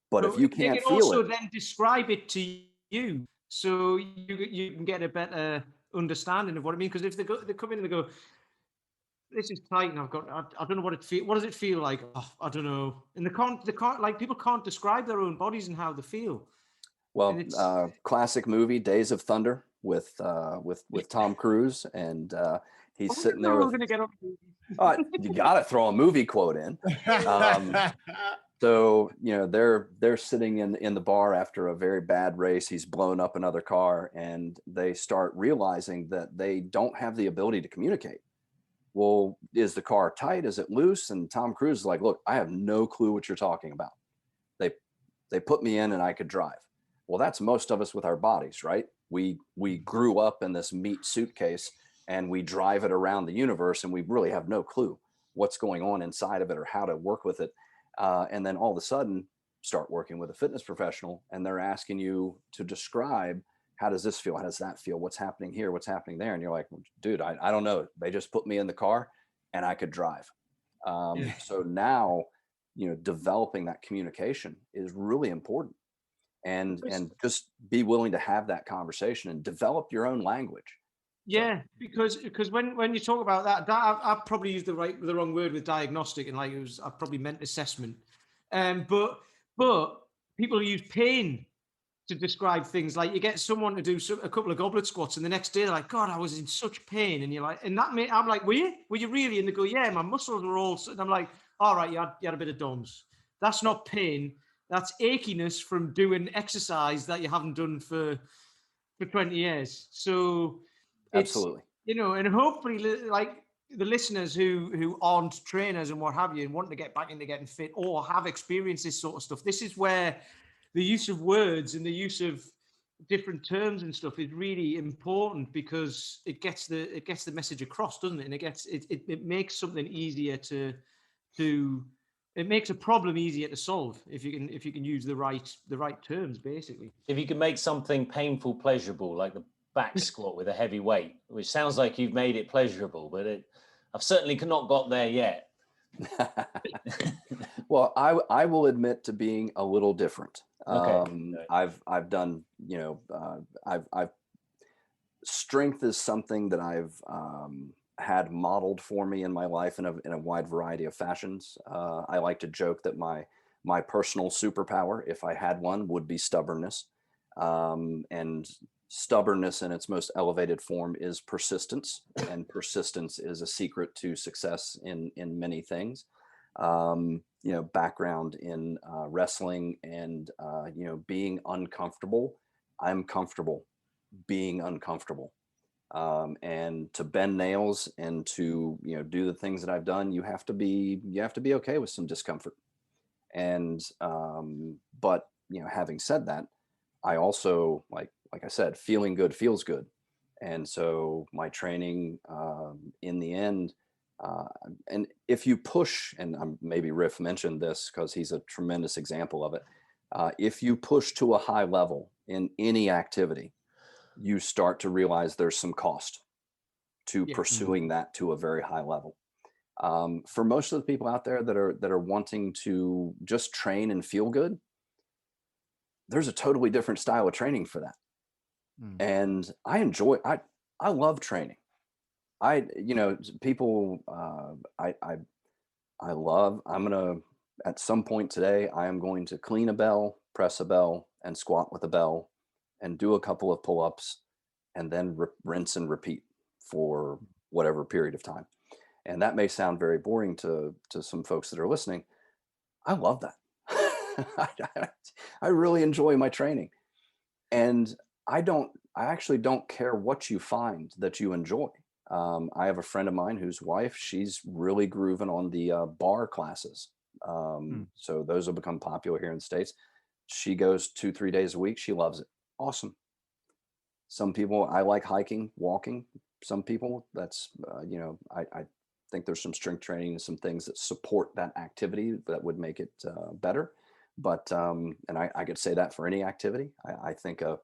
But if you can't feel also it, then describe it to you, so you can get a better understanding of what I mean. Because if they come in and they go, "This is tight," and I don't know what it feel. What does it feel like? Oh, I don't know. And they can't like, people can't describe their own bodies and how they feel. Well, classic movie Days of Thunder with Tom Cruise, and he's sitting there. You got to throw a movie quote in. So they're sitting in the bar after a very bad race. He's blown up another car, and they start realizing that they don't have the ability to communicate. Well, is the car tight? Is it loose? And Tom Cruise is like, "Look, I have no clue what you're talking about. They put me in, and I could drive." Well, that's most of us with our bodies, right? We grew up in this meat suitcase and we drive it around the universe, and we really have no clue what's going on inside of it or how to work with it. And then all of a sudden start working with a fitness professional, and they're asking you to describe, how does this feel? How does that feel? What's happening here? What's happening there? And you're like, dude, I don't know. They just put me in the car and I could drive. So now, developing that communication is really important. And just be willing to have that conversation and develop your own language. Yeah, because when you talk about that I've probably used the wrong word with diagnostic, and I probably meant assessment. But people use pain to describe things. Like, you get someone to do a couple of goblet squats, and the next day they're like, "God, I was in such pain," and you're like, and I'm like, "Were you really?" And they go, "Yeah, my muscles were all," and I'm like, "All right, you had a bit of DOMS. That's not pain. That's achiness from doing exercise that you haven't done for 20 years. So absolutely, and hopefully, like, the listeners who aren't trainers and what have you, and want to get back into getting fit or have experienced this sort of stuff, this is where the use of words and the use of different terms and stuff is really important, because it gets the message across, doesn't it? And it makes something easier it makes a problem easier to solve if you can use the right terms, basically. If you can make something painful pleasurable, like the back squat with a heavy weight, which sounds like you've made it pleasurable, but I've certainly not got there yet. Well, I will admit to being a little different. Okay. I've done, I've strength is something that I've had modeled for me in my life in a wide variety of fashions. I like to joke that my personal superpower, if I had one, would be stubbornness. And stubbornness in its most elevated form is persistence, and persistence is a secret to success in many things. Background in wrestling and being uncomfortable. I'm comfortable being uncomfortable. And to bend nails and to do the things that I've done, you have to be okay with some discomfort. And but having said that, I also like I said, feeling good feels good. And so my training, in the end, and if you push, and maybe Riff mentioned this because he's a tremendous example of it. If you push to a high level in any activity, you start to realize there's some cost to pursuing that to a very high level. For most of the people out there that are wanting to just train and feel good, there's a totally different style of training for that. And I love training. People, at some point today, I am going to clean a bell, press a bell, and squat with a bell, and do a couple of pull-ups, and then rinse and repeat for whatever period of time. And that may sound very boring to some folks that are listening. I love that. I really enjoy my training. And I actually don't care what you find that you enjoy. I have a friend of mine whose wife, she's really grooving on the bar classes. So those have become popular here in the States. She goes 2-3 days a week. She loves it. Awesome. Some people, I like hiking, walking. Some people, that's, I think there's some strength training and some things that support that activity that would make it better. But, and I could say that for any activity. I think a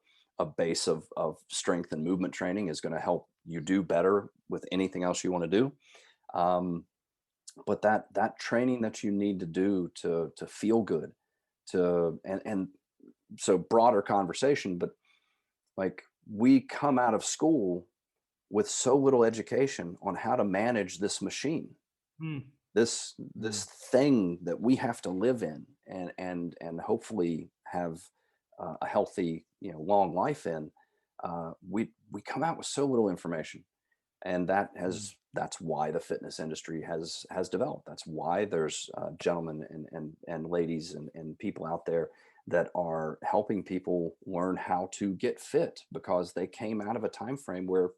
base of strength and movement training is going to help you do better with anything else you want to do. But that training that you need to do to feel good, and so broader conversation, but like we come out of school with so little education on how to manage this machine, this thing that we have to live in and hopefully have a healthy, long life in. We come out with so little information, and that's why the fitness industry has developed. That's why there's gentlemen and ladies and people out there that are helping people learn how to get fit because they came out of a time frame where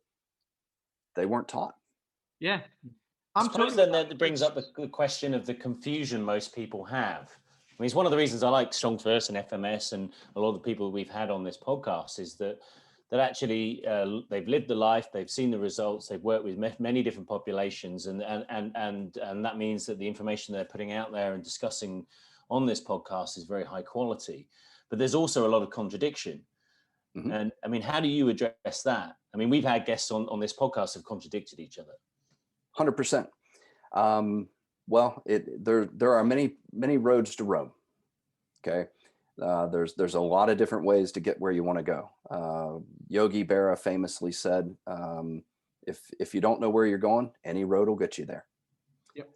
they weren't taught. Yeah. I suppose then that brings up the question of the confusion most people have. I mean, it's one of the reasons I like StrongFirst and FMS and a lot of the people we've had on this podcast is that actually they've lived the life, they've seen the results, they've worked with many different populations, and that means that the information they're putting out there and discussing on this podcast is very high quality. But there's also a lot of contradiction. And I mean, how do you address that? I mean, we've had guests on this podcast have contradicted each other. 100%. Well, there are many roads to Rome. Okay. There's a lot of different ways to get where you want to go. Yogi Berra famously said, if you don't know where you're going, any road will get you there. Yep.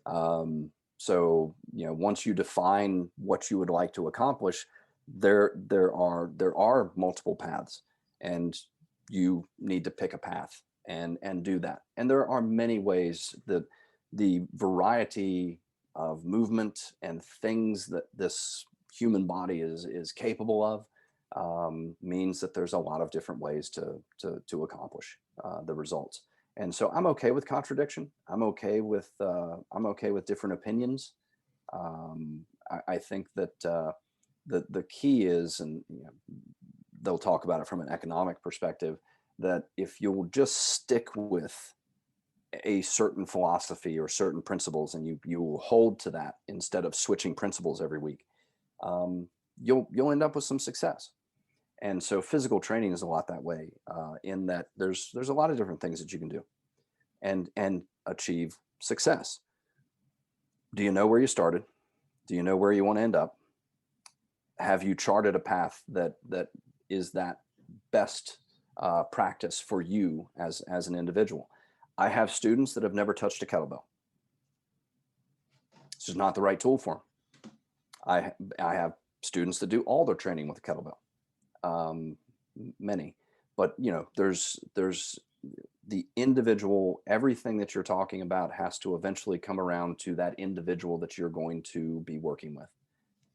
So, once you define what you would like to accomplish, there are multiple paths, and you need to pick a path and do that. And there are many ways that the variety of movement and things that this human body is capable of means that there's a lot of different ways to accomplish the results. And so I'm okay with contradiction. I'm okay with different opinions. I think that the key is, and they'll talk about it from an economic perspective, that if you'll just stick with a certain philosophy or certain principles and you will hold to that instead of switching principles every week, you'll end up with some success. And so physical training is a lot that way, in that there's a lot of different things that you can do and achieve success. Do you know where you started? Do you know where you want to end up? have you charted a path that is that best practice for you as an individual? I have students that have never touched a kettlebell. It's just not the right tool for them. I have students that do all their training with a kettlebell. Many, but there's the individual. Everything that you're talking about has to eventually come around to that individual that you're going to be working with,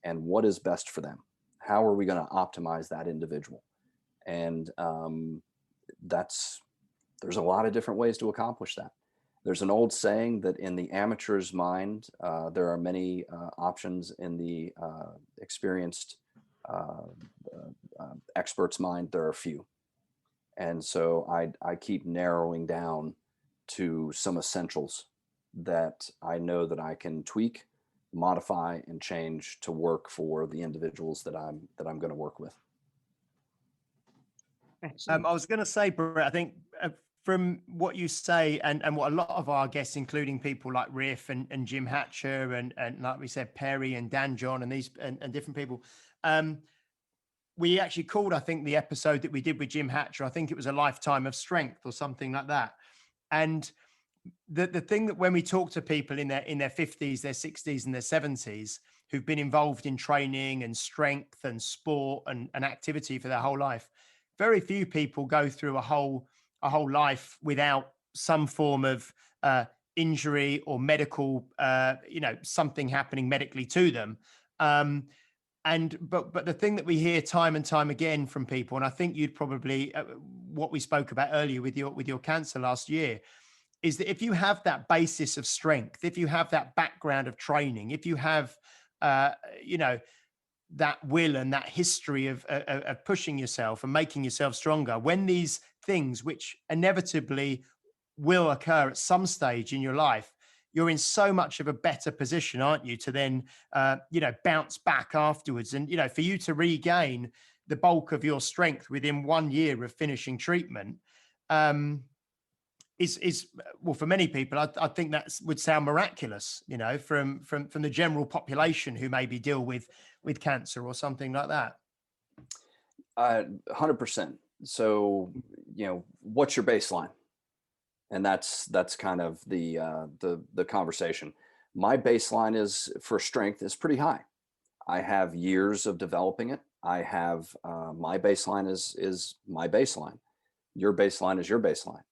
and what is best for them. How are we going to optimize that individual? And there's a lot of different ways to accomplish that. There's an old saying that in the amateur's mind, there are many options. In the experienced expert's mind, there are few. And so I keep narrowing down to some essentials that I know that I can tweak, modify, and change to work for the individuals that I'm going to work with. Excellent. I was going to say, Brett, I think from what you say and what a lot of our guests, including people like Riff and Jim Hatcher and like we said, Perry and Dan John and these and different people, we actually called, I think, the episode that we did with Jim Hatcher, I think it was A Lifetime of Strength or something like that. And the thing that when we talk to people in their 50s, their 60s and their 70s who've been involved in training and strength and sport and activity for their whole life, very few people go through a whole life without some form of injury or medical, something happening medically to them. But the thing that we hear time and time again from people, and I think you'd probably what we spoke about earlier with your cancer last year, is that if you have that basis of strength, if you have that background of training, if you have that will and that history of pushing yourself and making yourself stronger, when these things, which inevitably will occur at some stage in your life, you're in so much of a better position, aren't you, to then, bounce back afterwards. And, for you to regain the bulk of your strength within 1 year of finishing treatment is well, for many people, I think that would sound miraculous, from the general population who maybe deal with cancer or something like that. 100%. So, what's your baseline? And that's kind of the conversation. My baseline is for strength is pretty high. I have years of developing it. I have my baseline is my baseline. Your baseline is your baseline.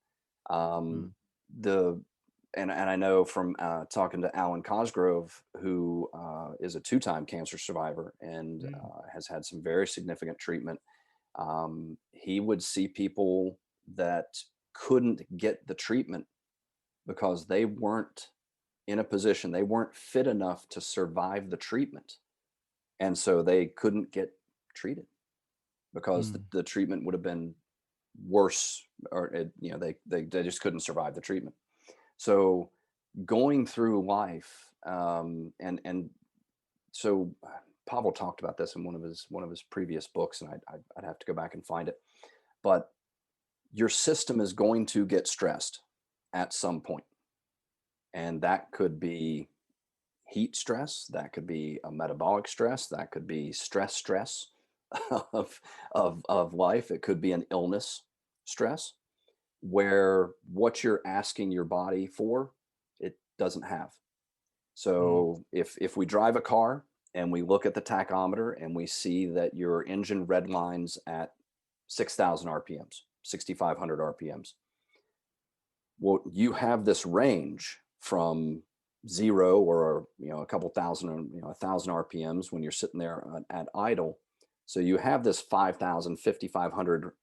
And I know from talking to Alan Cosgrove, who is a 2-time cancer survivor and has had some very significant treatment. He would see people that couldn't get the treatment because they weren't in a position, they weren't fit enough to survive the treatment. And so they couldn't get treated because the treatment would have been worse, or they just couldn't survive the treatment. So going through life, and so Pavel talked about this in one of his previous books, and I'd have to go back and find it, but your system is going to get stressed at some point. And that could be heat stress, that could be a metabolic stress, that could be stress of life. It could be an illness stress where what you're asking your body for, it doesn't have. So if we drive a car and we look at the tachometer and we see that your engine redlines at 6,000 RPMs, 6,500 RPMs. Well, you have this range from 0 or a couple thousand, or 1,000 RPMs when you're sitting there at idle. So you have this 5,000, 5,500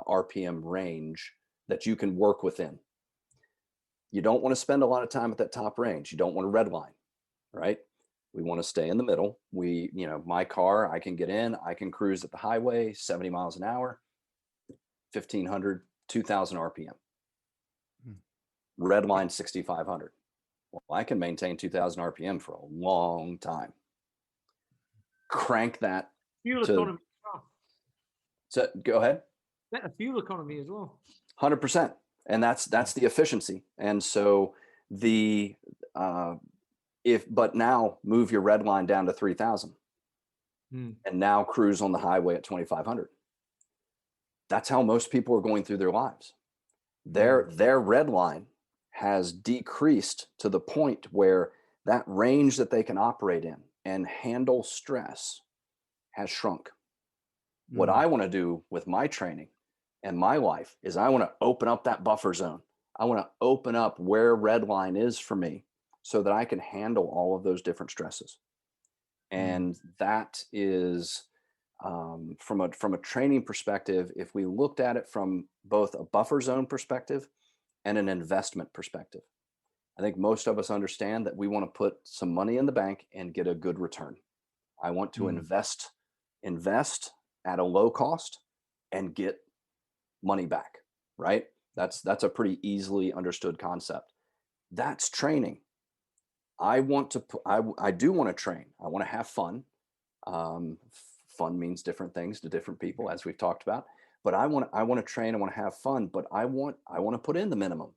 RPM range that you can work within. You don't want to spend a lot of time at that top range. You don't want to redline, right? We want to stay in the middle. My car, I can get in, I can cruise at the highway, 70 miles an hour. 1,500, 2,000 RPM. Red line 6,500. Well, I can maintain 2,000 RPM for a long time. Crank that. Fuel economy as well. So go ahead. Better fuel economy as well. 100%. And that's the efficiency. And so but now move your red line down to 3,000. and now cruise on the highway at 2,500. That's how most people are going through their lives. Their red line has decreased to the point where that range that they can operate in and handle stress has shrunk. What I want to do with my training and my life is I want to open up that buffer zone. I want to open up where red line is for me so that I can handle all of those different stresses. And that is from a training perspective, if we looked at it from both a buffer zone perspective and an investment perspective, I think most of us understand that we want to put some money in the bank and get a good return. I want to invest at a low cost and get money back, right? That's a pretty easily understood concept. That's training. I do want to train. I want to have fun. Fun means different things to different people, as we've talked about. But I want to train. I want to have fun. But I want to put in the minimum.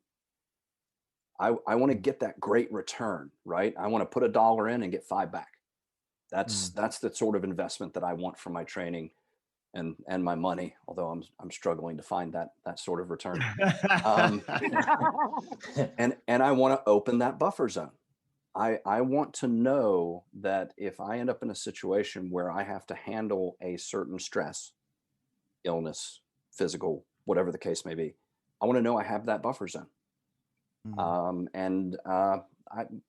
I want to get that great return, right? I want to put $1 in and get $5 back. That's the sort of investment that I want from my training and my money. Although I'm struggling to find that sort of return. And I want to open that buffer zone. I want to know that if I end up in a situation where I have to handle a certain stress, illness, physical, whatever the case may be, I want to know I have that buffer zone.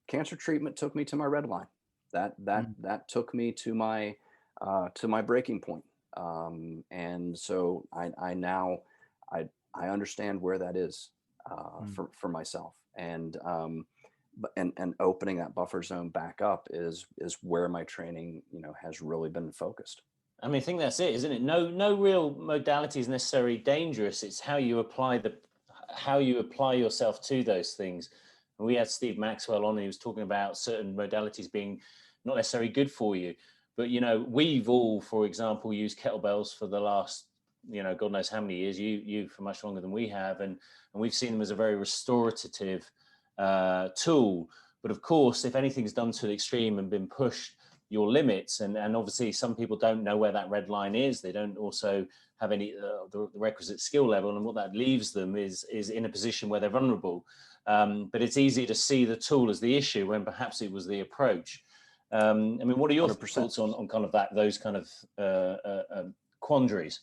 Cancer treatment took me to my red line. That took me to my breaking point. And so I now understand where that is for myself. And opening that buffer zone back up is where my training, has really been focused. I mean, I think that's it, isn't it? No real modality is necessarily dangerous. It's how you apply yourself to those things. And we had Steve Maxwell on, and he was talking about certain modalities being not necessarily good for you. But, we've all, for example, used kettlebells for the last, God knows how many years, you for much longer than we have. And we've seen them as a very restorative tool. But of course, if anything's done to the extreme and been pushed your limits, and obviously some people don't know where that red line is, they don't also have any the requisite skill level, and what that leaves them is in a position where they're vulnerable. But it's easy to see the tool as the issue when perhaps it was the approach. I mean, what are your 100%. Thoughts on kind of those kind of quandaries?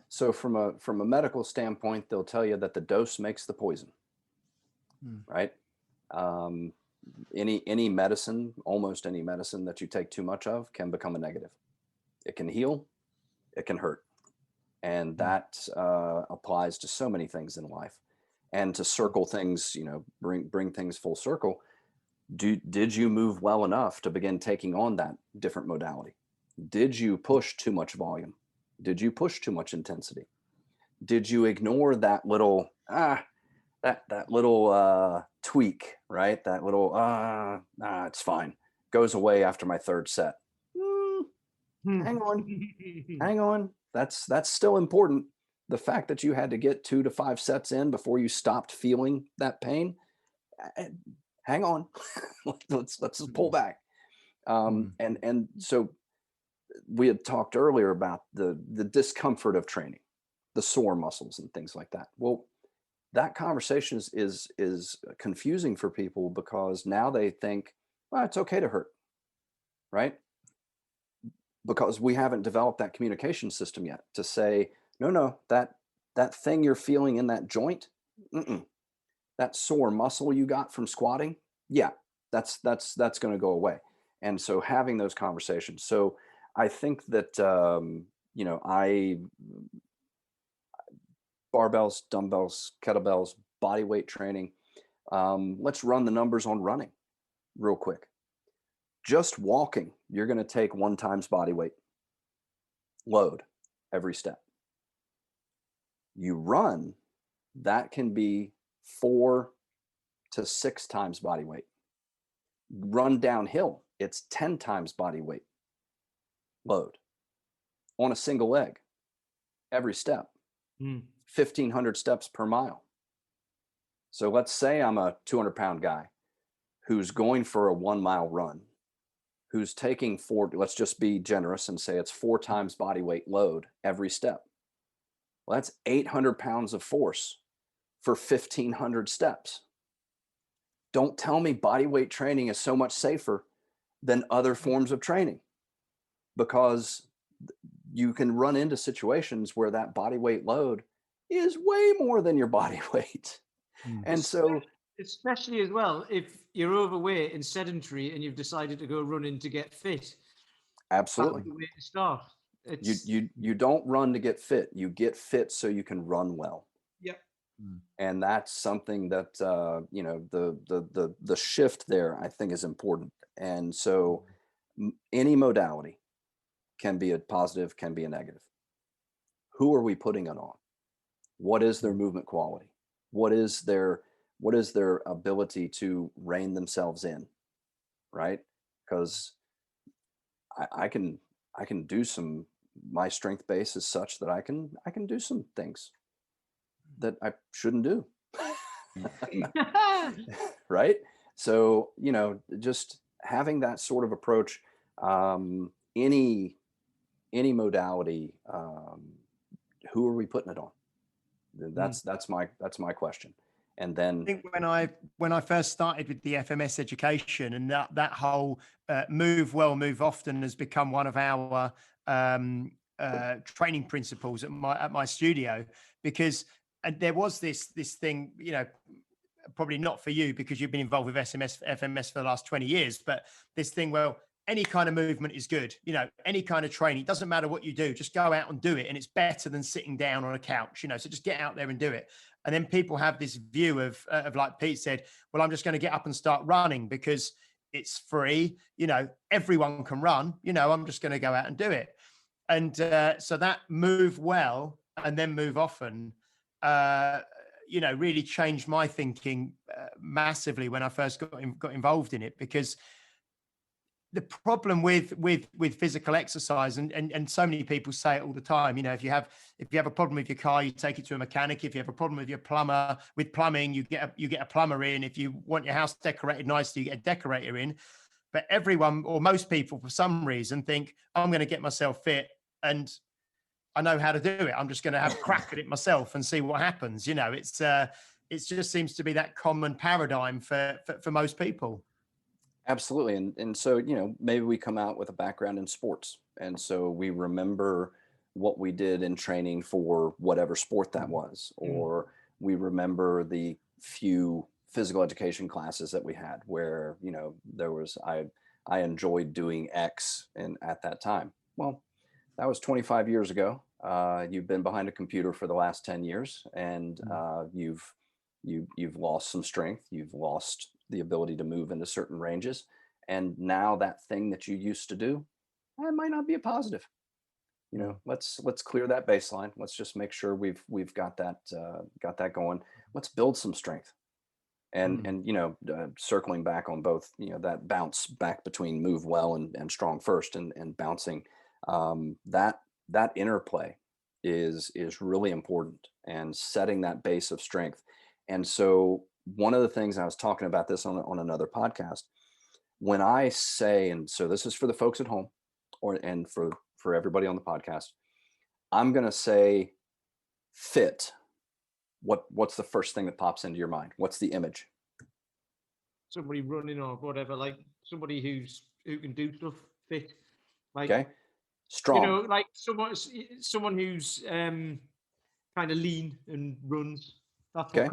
So from a medical standpoint, they'll tell you that the dose makes the poison, right? Any medicine, almost any medicine that you take too much of can become a negative. It can heal, it can hurt. And that applies to so many things in life. And to circle things, bring things full circle, did you move well enough to begin taking on that different modality? Did you push too much volume? Did you push too much intensity? Did you ignore that little that little tweak, right? That little it's fine, goes away after my third set. Hang on. That's still important. The fact that you had to get 2 to 5 sets in before you stopped feeling that pain, hang on. let's just pull back. And so we had talked earlier about the discomfort of training, the sore muscles and things like that. Well, that conversation is confusing for people because now they think, well, it's okay to hurt, right? Because we haven't developed that communication system yet to say, no, that thing you're feeling in that joint, that sore muscle you got from squatting, yeah, that's going to go away. And so having those conversations. So I think that barbells, dumbbells, kettlebells, body weight training. Let's run the numbers on running real quick. Just walking, you're going to take 1 times body weight load every step. You run, that can be 4 to 6 times body weight. Run downhill, it's 10 times body weight load on a single leg every step. 1,500 steps per mile. So let's say I'm a 200-pound guy who's going for a 1 mile run, who's taking let's just be generous and say it's 4 times body weight load every step. Well, that's 800 pounds of force for 1,500 steps. Don't tell me body weight training is so much safer than other forms of training, because you can run into situations where that body weight load is way more than your body weight. And so, especially as well, if you're overweight and sedentary and you've decided to go running to get fit. absolutely, That's the way to start. you don't run to get fit. You get fit so you can run well. Yep. And that's something that the shift there, I think, is important. And so any modality can be a positive, can be a negative. Who are we putting it on? What is their movement quality? What is their ability to rein themselves in, right? Because I can do some, my strength base is such that I can do some things that I shouldn't do. Right? So, just having that sort of approach, any modality, who are we putting it on? That's my question. And then I think when I first started with the FMS education, and that whole move well, move often has become one of our training principles at my studio, because there was this thing, probably not for you because you've been involved with FMS for the last 20 years, but this thing, well, any kind of movement is good, any kind of training, it doesn't matter what you do, just go out and do it. And it's better than sitting down on a couch, so just get out there and do it. And then people have this view of like Pete said, well, I'm just going to get up and start running because it's free. Everyone can run, I'm just going to go out and do it. And so that move well and then move often, really changed my thinking massively when I first got involved in it, because the problem with physical exercise, and so many people say it all the time, if you have a problem with your car, you take it to a mechanic. If you have a problem with your plumbing, you get a plumber in. If you want your house decorated nicely, you get a decorator in. But everyone, or most people, for some reason, think I'm going to get myself fit and I know how to do it. I'm just going to have a crack at it myself and see what happens. It just seems to be that common paradigm for most people. absolutely. And so, maybe we come out with a background in sports. And so we remember what we did in training for whatever sport that was, or we remember the few physical education classes that we had where, there was, I enjoyed doing X and at that time. Well, that was 25 years ago. You've been behind a computer for the last 10 years, and you've lost some strength. You've lost the ability to move into certain ranges. And now that thing that you used to do, it might not be a positive. Let's clear that baseline. Let's just make sure we've got that going. Let's build some strength. And circling back on both, that bounce back between move well and StrongFirst and bouncing, that interplay is really important, and setting that base of strength. And so one of the things, I was talking about this on another podcast, when I say, and so this is for the folks at home and for everybody on the podcast, I'm going to say fit. What's the first thing that pops into your mind? What's the image? Somebody running or whatever, like somebody who can do stuff fit. Like, okay. Strong. Like someone who's kind of lean and runs. Okay.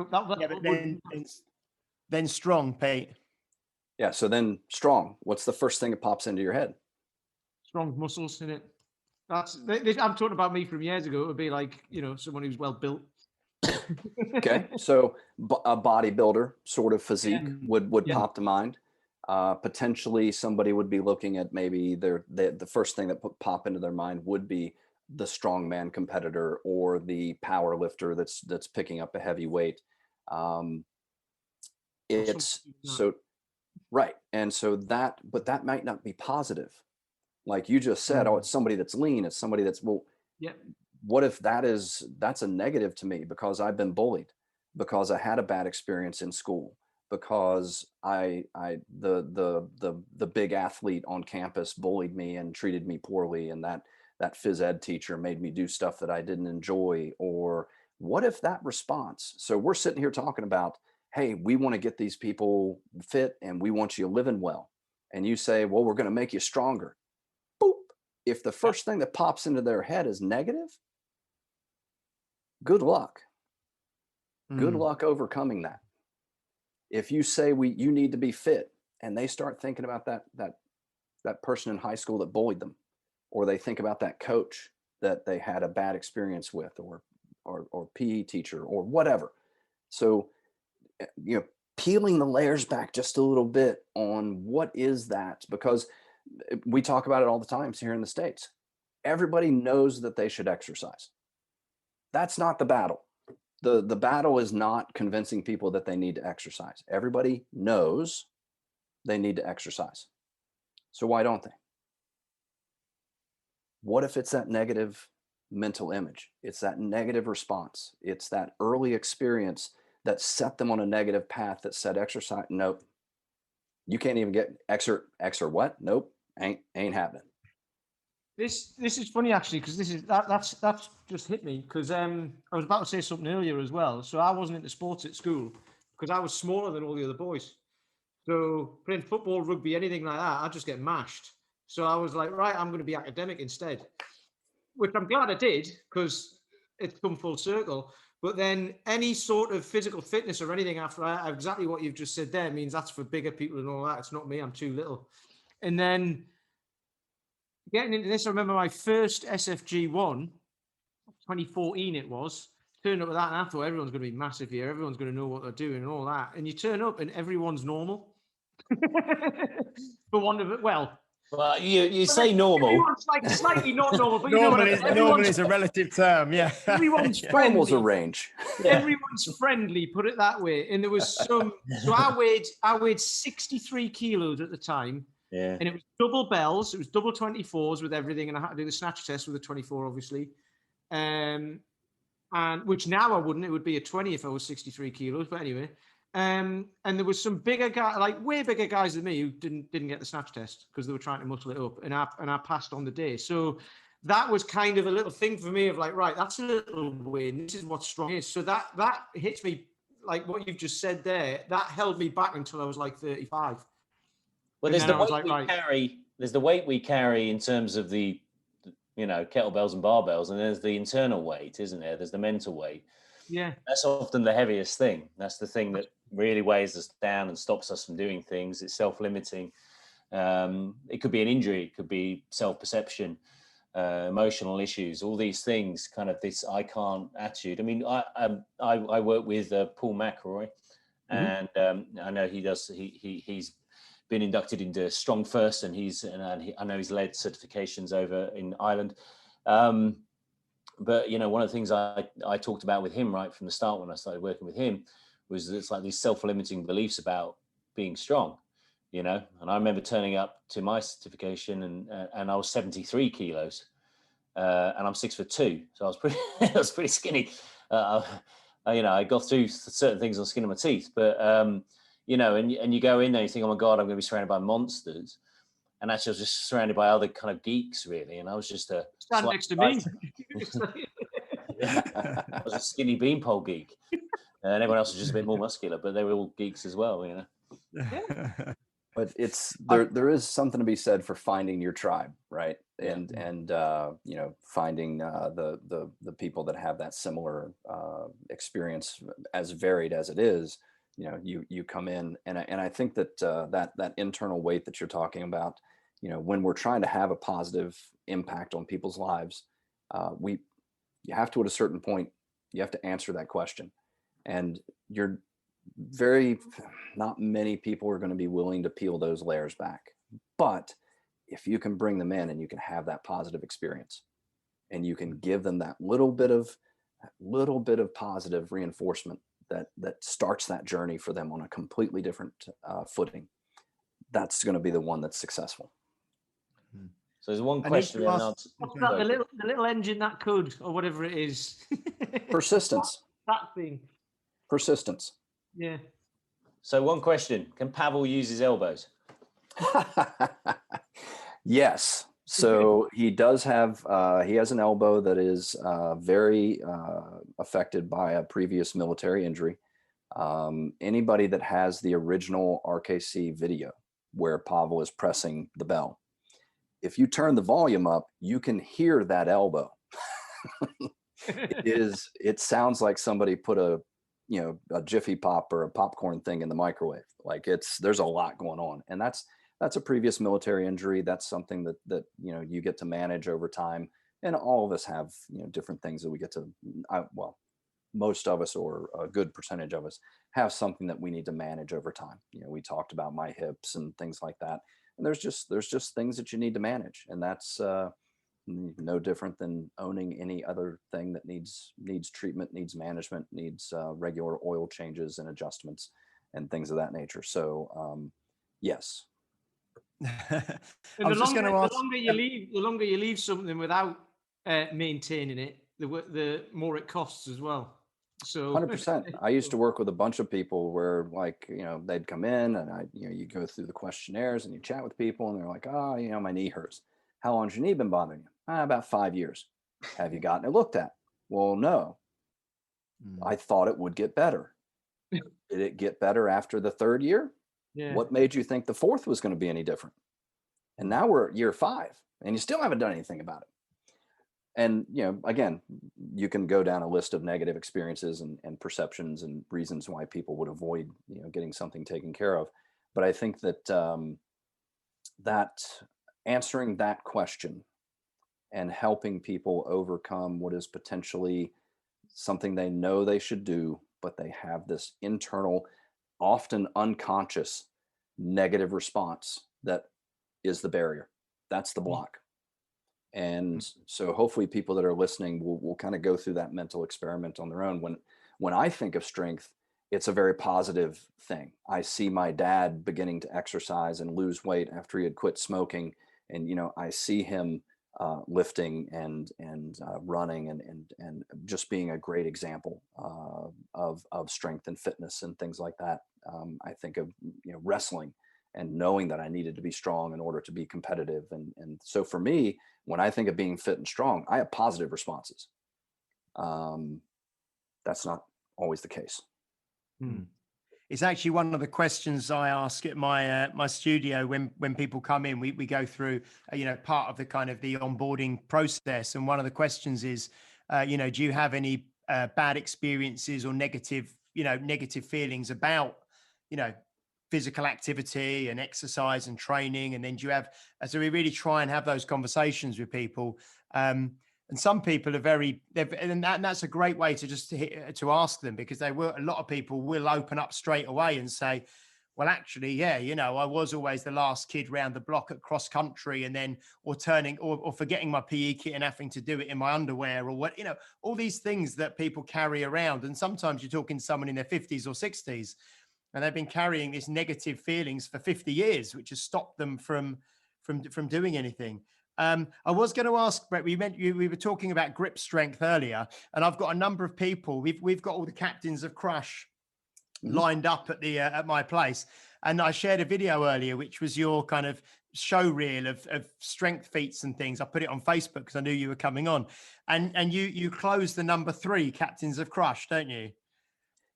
Then strong, Pete. Yeah. So then strong. What's the first thing that pops into your head? Strong muscles in it. I'm talking about me from years ago. It would be like, someone who's well built. Okay. So a bodybuilder sort of physique would pop to mind. Potentially somebody would be looking at maybe the first thing that pop into their mind would be the strongman competitor or the power lifter that's picking up a heavy weight. It's so right. And so but that might not be positive. Like you just said, oh, it's somebody that's lean. It's somebody that's, well, yeah. What if that's a negative to me because I've been bullied, because I had a bad experience in school, because the big athlete on campus bullied me and treated me poorly, and that phys ed teacher made me do stuff that I didn't enjoy? Or what if that response? So we're sitting here talking about, hey, we want to get these people fit and we want you living well. And you say, well, we're going to make you stronger. Boop. If the first thing that pops into their head is negative, good luck. Good luck overcoming that. If you say you need to be fit, and they start thinking about that person in high school that bullied them, or they think about that coach that they had a bad experience with, or PE teacher, or whatever. So, peeling the layers back just a little bit on what is that, because we talk about it all the time here in the States. Everybody knows that they should exercise. That's not the battle. The battle is not convincing people that they need to exercise. Everybody knows they need to exercise. So why don't they? What if it's that negative mental image? It's that negative response. It's that early experience that set them on a negative path that said exercise. Nope. You can't even get exer what? Nope. Ain't happening. This is funny actually, because that's just hit me, because I was about to say something earlier as well. So I wasn't into sports at school because I was smaller than all the other boys. So playing football, rugby, anything like that, I'd just get mashed. So I was like, right, I'm going to be academic instead, which I'm glad I did, because it's come full circle. But then any sort of physical fitness or anything after exactly what you've just said there means that's for bigger people and all that. It's not me. I'm too little. And then getting into this, I remember my first SFG 2014 it was, turned up with that, and I thought everyone's going to be massive here. Everyone's going to know what they're doing and all that. And you turn up and everyone's normal. For want of it, well, you say normal. Everyone's like slightly not normal, but normal is a relative term. Yeah. Everyone's friendly. Normal's a range. Everyone's friendly, put it that way. And there was some, so I weighed 63 kilos at the time. Yeah. And it was double bells. It was double 24s with everything. And I had to do the snatch test with a 24, obviously. And which now I wouldn't. It would be a 20 if I was 63 kilos. But anyway. And there was some bigger guy, like way bigger guys than me, who didn't get the snatch test because they were trying to muscle it up. And I passed on the day. So that was kind of a little thing for me of like, right, that's a little win. This is what strong is. So that hits me, like what you've just said there. That held me back until I was like 35. Well, there's the weight we carry. There's the weight we carry in terms of the, kettlebells and barbells, and there's the internal weight, isn't there? There's the mental weight. Yeah. That's often the heaviest thing. That's the thing that really weighs us down and stops us from doing things. It's self-limiting. It could be an injury. It could be self-perception, emotional issues, all these things, kind of this I can't attitude. I mean, I work with Paul McElroy, and I know he's been inducted into StrongFirst, and I know he's led certifications over in Ireland. But one of the things I talked about with him right from the start when I started working with him was that it's like these self-limiting beliefs about being strong, And I remember turning up to my certification and I was 73 kilos, and I'm 6'2", so I was pretty I was pretty skinny. I got through certain things on the skin of my teeth, but and you go in there, you think, oh my God, I'm going to be surrounded by monsters. And actually, I was just surrounded by other kind of geeks, really. And I was just stand next to me. I was a skinny beanpole geek, and everyone else was just a bit more muscular, but they were all geeks as well, Yeah. But it's there is something to be said for finding your tribe, right? And finding the people that have that similar experience, as varied as it is. You come in, and I think that that internal weight that you're talking about, when we're trying to have a positive impact on people's lives, you have to, at a certain point, you have to answer that question, and not many people are going to be willing to peel those layers back. But if you can bring them in and you can have that positive experience, and you can give them that little bit of positive reinforcement that starts that journey for them on a completely different footing, that's going to be the one that's successful. So there's one question. The little engine that could, or whatever it is. Persistence. that thing. Persistence. Yeah. So one question, can Pavel use his elbows? Yes. So he does have, he has an elbow that is very affected by a previous military injury. Anybody that has the original RKC video where Pavel is pressing the bell, if you turn the volume up, you can hear that elbow. It sounds like somebody put a Jiffy Pop or a popcorn thing in the microwave. Like there's a lot going on. And that's a previous military injury. That's something that you get to manage over time. And all of us have, different things that we get to, most of us, or a good percentage of us, have something that we need to manage over time. We talked about my hips and things like that. And there's just things that you need to manage. And that's no different than owning any other thing that needs treatment, needs management, needs regular oil changes and adjustments and things of that nature. So yes. And the longer you leave something without maintaining it, the more it costs as well. So 100%. I used to work with a bunch of people where, like, they'd come in and you go through the questionnaires and you chat with people and they're like, oh, my knee hurts. How long's your knee been bothering you? About 5 years. Have you gotten it looked at? Well, no. I thought it would get better. Did it get better after the 3rd year? Yeah. What made you think the 4th was going to be any different? And now we're at year 5 and you still haven't done anything about it. And, again, you can go down a list of negative experiences and perceptions and reasons why people would avoid, getting something taken care of. But I think that that answering that question and helping people overcome what is potentially something they know they should do, but they have this internal, often unconscious negative response that is the barrier. That's the block. And so hopefully people that are listening will kind of go through that mental experiment on their own. When I think of strength, it's a very positive thing. I see my dad beginning to exercise and lose weight after he had quit smoking. And, I see him lifting and running and just being a great example of strength and fitness and things like that. I think of, wrestling and knowing that I needed to be strong in order to be competitive. And so for me, when I think of being fit and strong, I have positive responses. That's not always the case. It's actually one of the questions I ask at my studio when people come in. We go through part of the kind of the onboarding process, and one of the questions is do you have any bad experiences or negative feelings about physical activity and exercise and training? And then do you have, so we really try and have those conversations with people. And some people are and that's a great way to just to ask them, because a lot of people will open up straight away and say, well, actually, yeah, I was always the last kid round the block at cross country, and then or forgetting my PE kit and having to do it in my underwear, or what, all these things that people carry around. And sometimes you're talking to someone in their 50s or 60s, and they've been carrying these negative feelings for 50 years, which has stopped them from doing anything. I was going to ask, Brett, we were talking about grip strength earlier, and I've got a number of people. We've got all the captains of Crush lined up at my place, and I shared a video earlier, which was your kind of show reel of strength feats and things. I put it on Facebook because I knew you were coming on, and you closed the number 3 captains of Crush, don't you?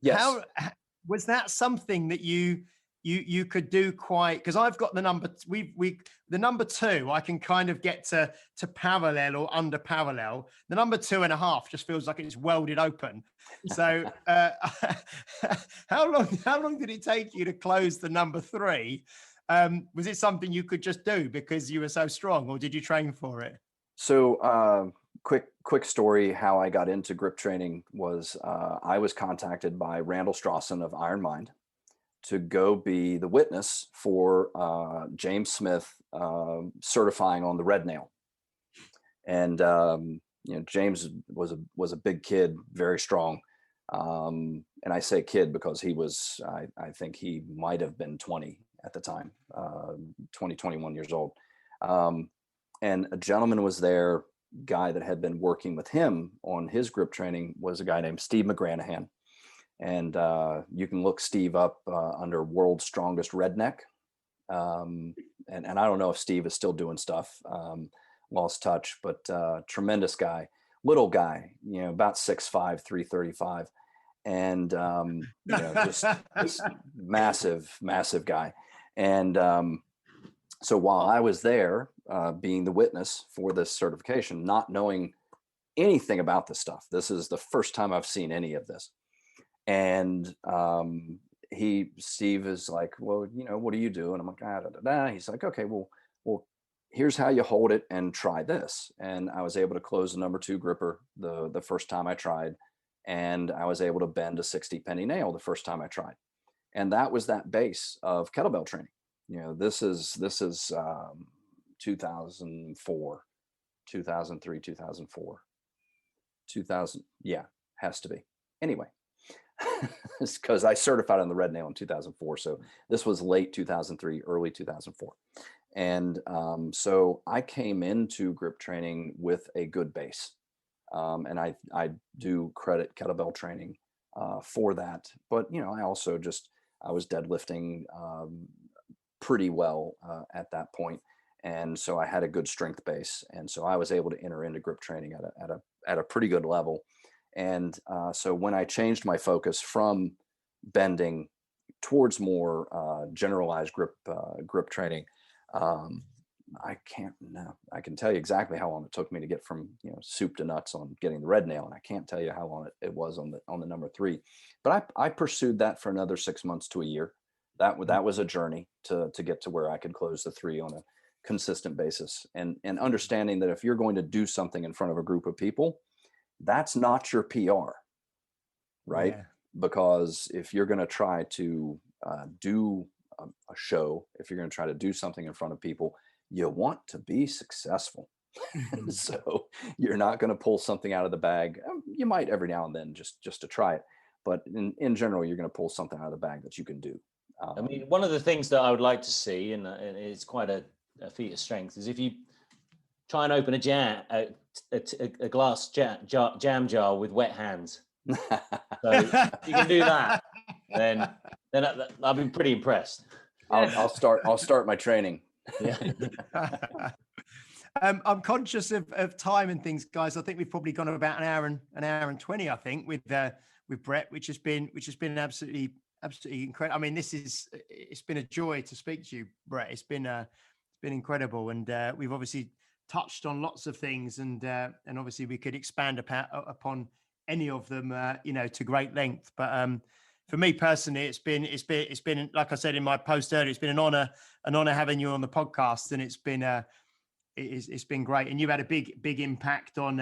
Yes. How was that something that you could do quite, because I've got the number, the number 2, I can kind of get to parallel or under parallel. The number 2.5 just feels like it's welded open. So how long did it take you to close the number 3? Was it something you could just do because you were so strong, or did you train for it? So quick story, how I got into grip training was I was contacted by Randall Strawson of Iron Mind to go be the witness for James Smith certifying on the red nail. And James was a big kid, very strong. And I say kid because he was, I think he might have been 20 at the time, 21 years old. And a gentleman was there, guy that had been working with him on his grip training was a guy named Steve McGranahan. And you can look Steve up under World's Strongest Redneck. And I don't know if Steve is still doing stuff, lost touch, but tremendous guy, little guy, about 6'5", 335. And, just massive guy. And so while I was there being the witness for this certification, not knowing anything about this stuff, this is the first time I've seen any of this. And Steve is like, well, what do you do? And I'm like, da, da, da. He's like, okay, well, here's how you hold it and try this. And I was able to close the number 2 gripper the first time I tried. And I was able to bend a 60 penny nail the first time I tried. And that was that base of kettlebell training. This is 2004, 2003, 2004, 2000. Yeah, has to be. Anyway, it's because I certified on the red nail in 2004. So this was late 2003, early 2004. And so I came into grip training with a good base. And I do credit kettlebell training for that. But, I also I was deadlifting pretty well at that point. And so I had a good strength base. And so I was able to enter into grip training at a pretty good level. And so when I changed my focus from bending towards more generalized grip training, I can tell you exactly how long it took me to get from soup to nuts on getting the red nail, and I can't tell you how long it was on the number 3. But I pursued that for another 6 months to a year. That was a journey to get to where I could close the 3 on a consistent basis, and understanding that if you're going to do something in front of a group of people, that's not your PR, right? Yeah. Because if you're going to try to do a show, if you're going to try to do something in front of people, you want to be successful. So you're not going to pull something out of the bag. You might every now and then just to try it, but in general, you're going to pull something out of the bag that you can do. I mean, one of the things that I would like to see, and it's quite a feat of strength, is if you try and open a glass jam jar with wet hands. So if you can do that, then I'll be pretty impressed. I'll start my training. Yeah. I'm conscious of time and things, guys. I think we've probably gone about an hour and 20, I think, with Brett, which has been absolutely incredible. I mean, it's been a joy to speak to you, Brett. It's been incredible, and we've obviously touched on lots of things, and obviously we could expand upon any of them, to great length. But for me personally, it's been like I said in my post earlier, it's been an honor having you on the podcast, and it's been great. And you had a big impact on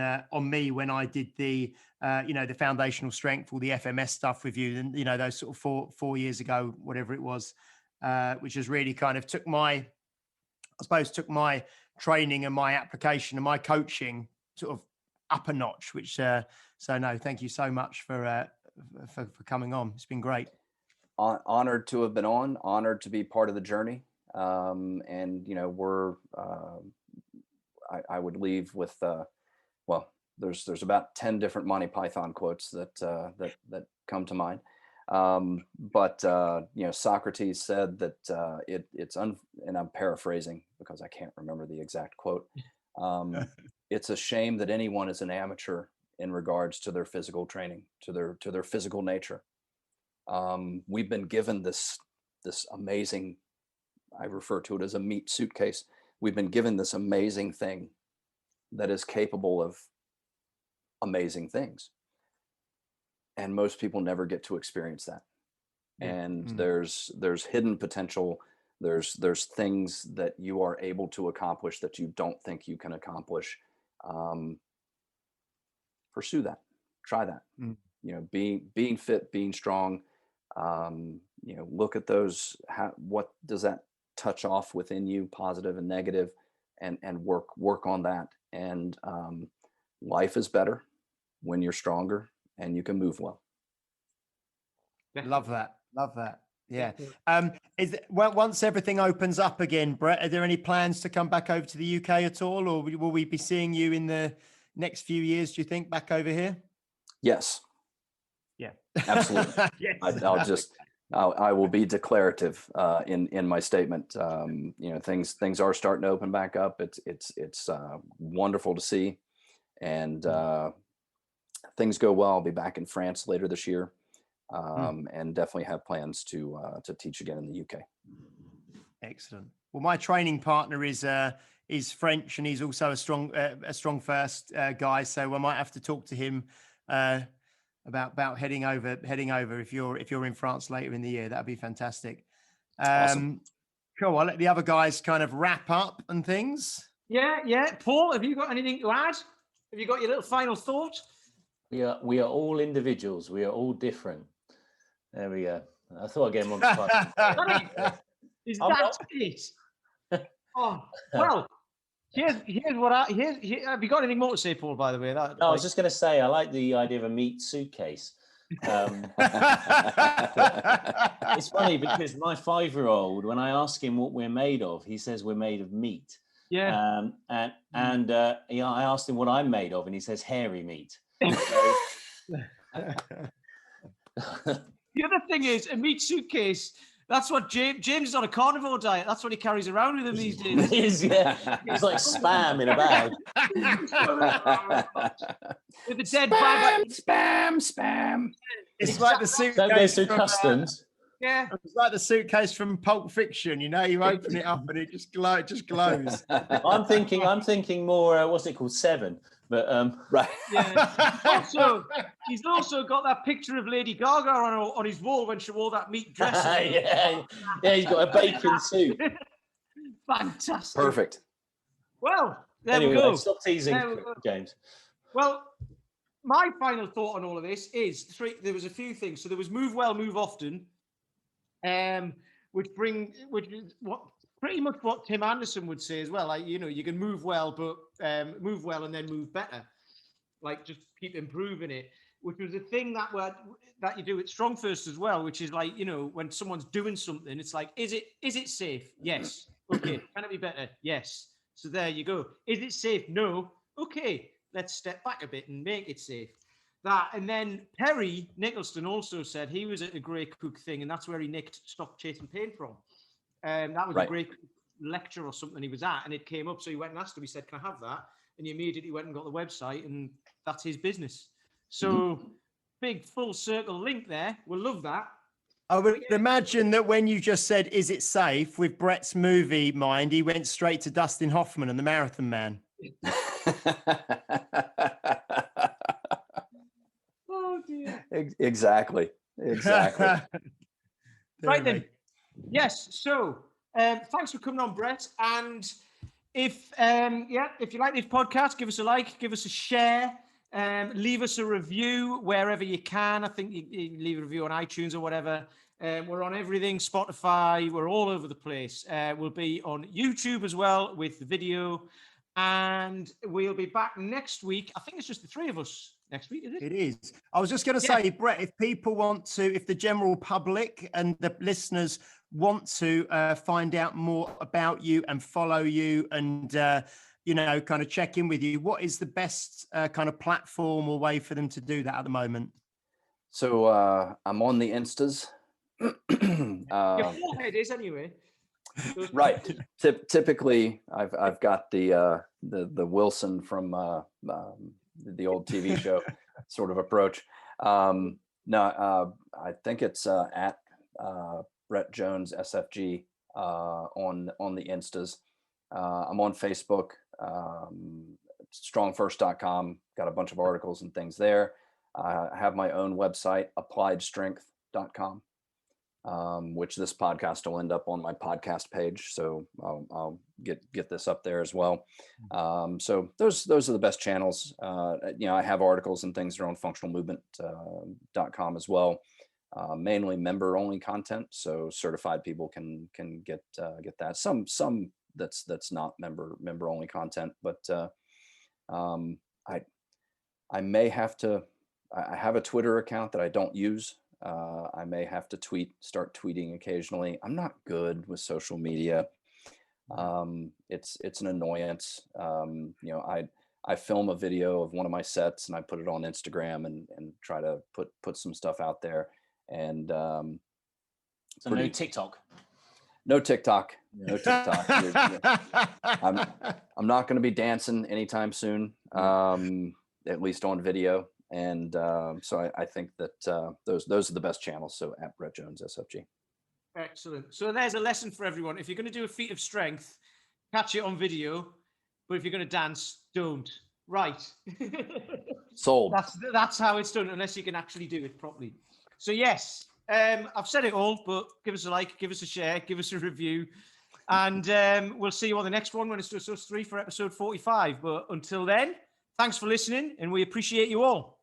me when I did the the foundational strength, all the FMS stuff with you, and those sort of four years ago, whatever it was, which has really kind of took my training and my application and my coaching sort of up a notch. Which so no, thank you so much for coming on. It's been great. Honored to have been on, honored to be part of the journey. And we're I would leave with there's about 10 different Monty Python quotes that come to mind. But Socrates said that and I'm paraphrasing because I can't remember the exact quote. It's a shame that anyone is an amateur in regards to their physical training, to their physical nature. We've been given this amazing, I refer to it as a meat suitcase. We've been given this amazing thing that is capable of amazing things. And most people never get to experience that. And there's hidden potential. There's things that you are able to accomplish that you don't think you can accomplish. Pursue that, try that, being fit, being strong, look at those, what does that touch off within you, positive and negative, and work on that. And life is better when you're stronger and you can move well. Love that. Yeah. Once everything opens up again, Brett, are there any plans to come back over to the UK at all, or will we be seeing you in the next few years, do you think, back over here? Yes. Yeah. Absolutely. Yes. I will be declarative in my statement. Things are starting to open back up. It's wonderful to see, and things go well. I'll be back in France later this year, and definitely have plans to teach again in the UK. Excellent. Well, my training partner is French, and he's also a StrongFirst guy. So I might have to talk to him about heading over if you're in France later in the year. That'd be fantastic. Awesome. Cool. I'll let the other guys kind of wrap up and things. Yeah. Paul, have you got anything to add? Have you got your little final thought? We are all individuals. We are all different. There we go. I thought I'd get him on the Is that it? Oh, well, here's what have you got anything more to say, Paul, by the way? No, I was just going to say, I like the idea of a meat suitcase. It's funny because my 5-year-old, when I ask him what we're made of, he says we're made of meat. Yeah. I asked him what I'm made of, and he says hairy meat. The other thing is a meat suitcase. That's what James is on a carnivore diet. That's what he carries around with him these days. It is, yeah. It's like spam in a bag. With the dead bag. Spam. It's like the suitcase. Don't go through customs. Yeah. It's like the suitcase from Pulp Fiction. You open it up and it just glows. I'm thinking more. What's it called? 7. But right. Yeah. He's also got that picture of Lady Gaga on his wall when she wore that meat dress. yeah, he's got a bacon suit. Fantastic. Perfect. Well, there Anyway, we go. stop teasing, James. Well, my final thought on all of this is there was a few things. So there was move well, move often, which is pretty much what Tim Anderson would say as well. Like, you can move well, but move well and then move better. Like, just keep improving it, which was a thing that you do at StrongFirst as well, which is like, when someone's doing something, it's like, is it safe? Yes. Okay. Can it be better? Yes. So there you go. Is it safe? No. Okay. Let's step back a bit and make it safe. That, and then Perry Nicholson also said he was at a Grey Cook thing, and that's where he nicked Stop Chasing Pain from. That was right. a great lecture or something he was at, and it came up. So he went and asked him. He said, "Can I have that?" And he immediately went and got the website, and that's his business. So big full circle link there. We'll love that. I would imagine that when you just said, "Is it safe?" with Brett's movie mind, he went straight to Dustin Hoffman and the Marathon Man. Oh dear. Exactly. Right then. Yes. So thanks for coming on, Brett. And if you like this podcast, give us a like, give us a share, leave us a review wherever you can. I think you leave a review on iTunes or whatever. We're on everything, Spotify. We're all over the place. We'll be on YouTube as well with the video. And we'll be back next week. I think it's just the 3 of us next week, is it? It is. I was just going to say, Brett, if people want to, if the general public and the listeners want to find out more about you and follow you and, kind of check in with you, what is the best kind of platform or way for them to do that at the moment? So I'm on the Instas. Your forehead is anyway. Right. Typically, I've got the Wilson from the old TV show sort of approach. I think it's at Brett Jones SFG on the Instas. I'm on Facebook, StrongFirst.com. Got a bunch of articles and things there. I have my own website, AppliedStrength.com. Which this podcast will end up on my podcast page. So I'll get this up there as well. So those are the best channels. I have articles and things that are on functionalmovement.com as well. Mainly member only content. So certified people can get that. Some that's not member only content, but I may have to, I have a Twitter account that I don't use. I may have to start tweeting occasionally. I'm not good with social media. It's an annoyance. I film a video of one of my sets and I put it on Instagram and try to put some stuff out there. And so no TikTok. No TikTok. No TikTok. I'm not going to be dancing anytime soon, at least on video. And so I think that those are the best channels. So at Brett Jones SFG. Excellent. So there's a lesson for everyone. If you're going to do a feat of strength, catch it on video. But if you're going to dance, don't. Right. Sold. That's how it's done, unless you can actually do it properly. So yes, I've said it all, but give us a like, give us a share, give us a review. And we'll see you on the next one when it's just us three for episode 45. But until then, thanks for listening, and we appreciate you all.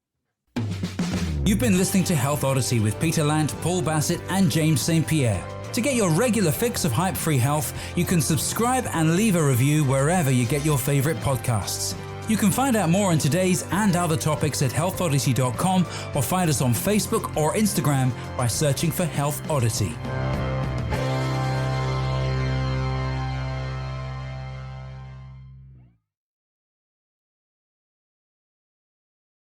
You've been listening to Health Odyssey with Peter Lant, Paul Bassett, and James St. Pierre. To get your regular fix of hype-free health, you can subscribe and leave a review wherever you get your favorite podcasts. You can find out more on today's and other topics at healthodyssey.com or find us on Facebook or Instagram by searching for Health Odyssey.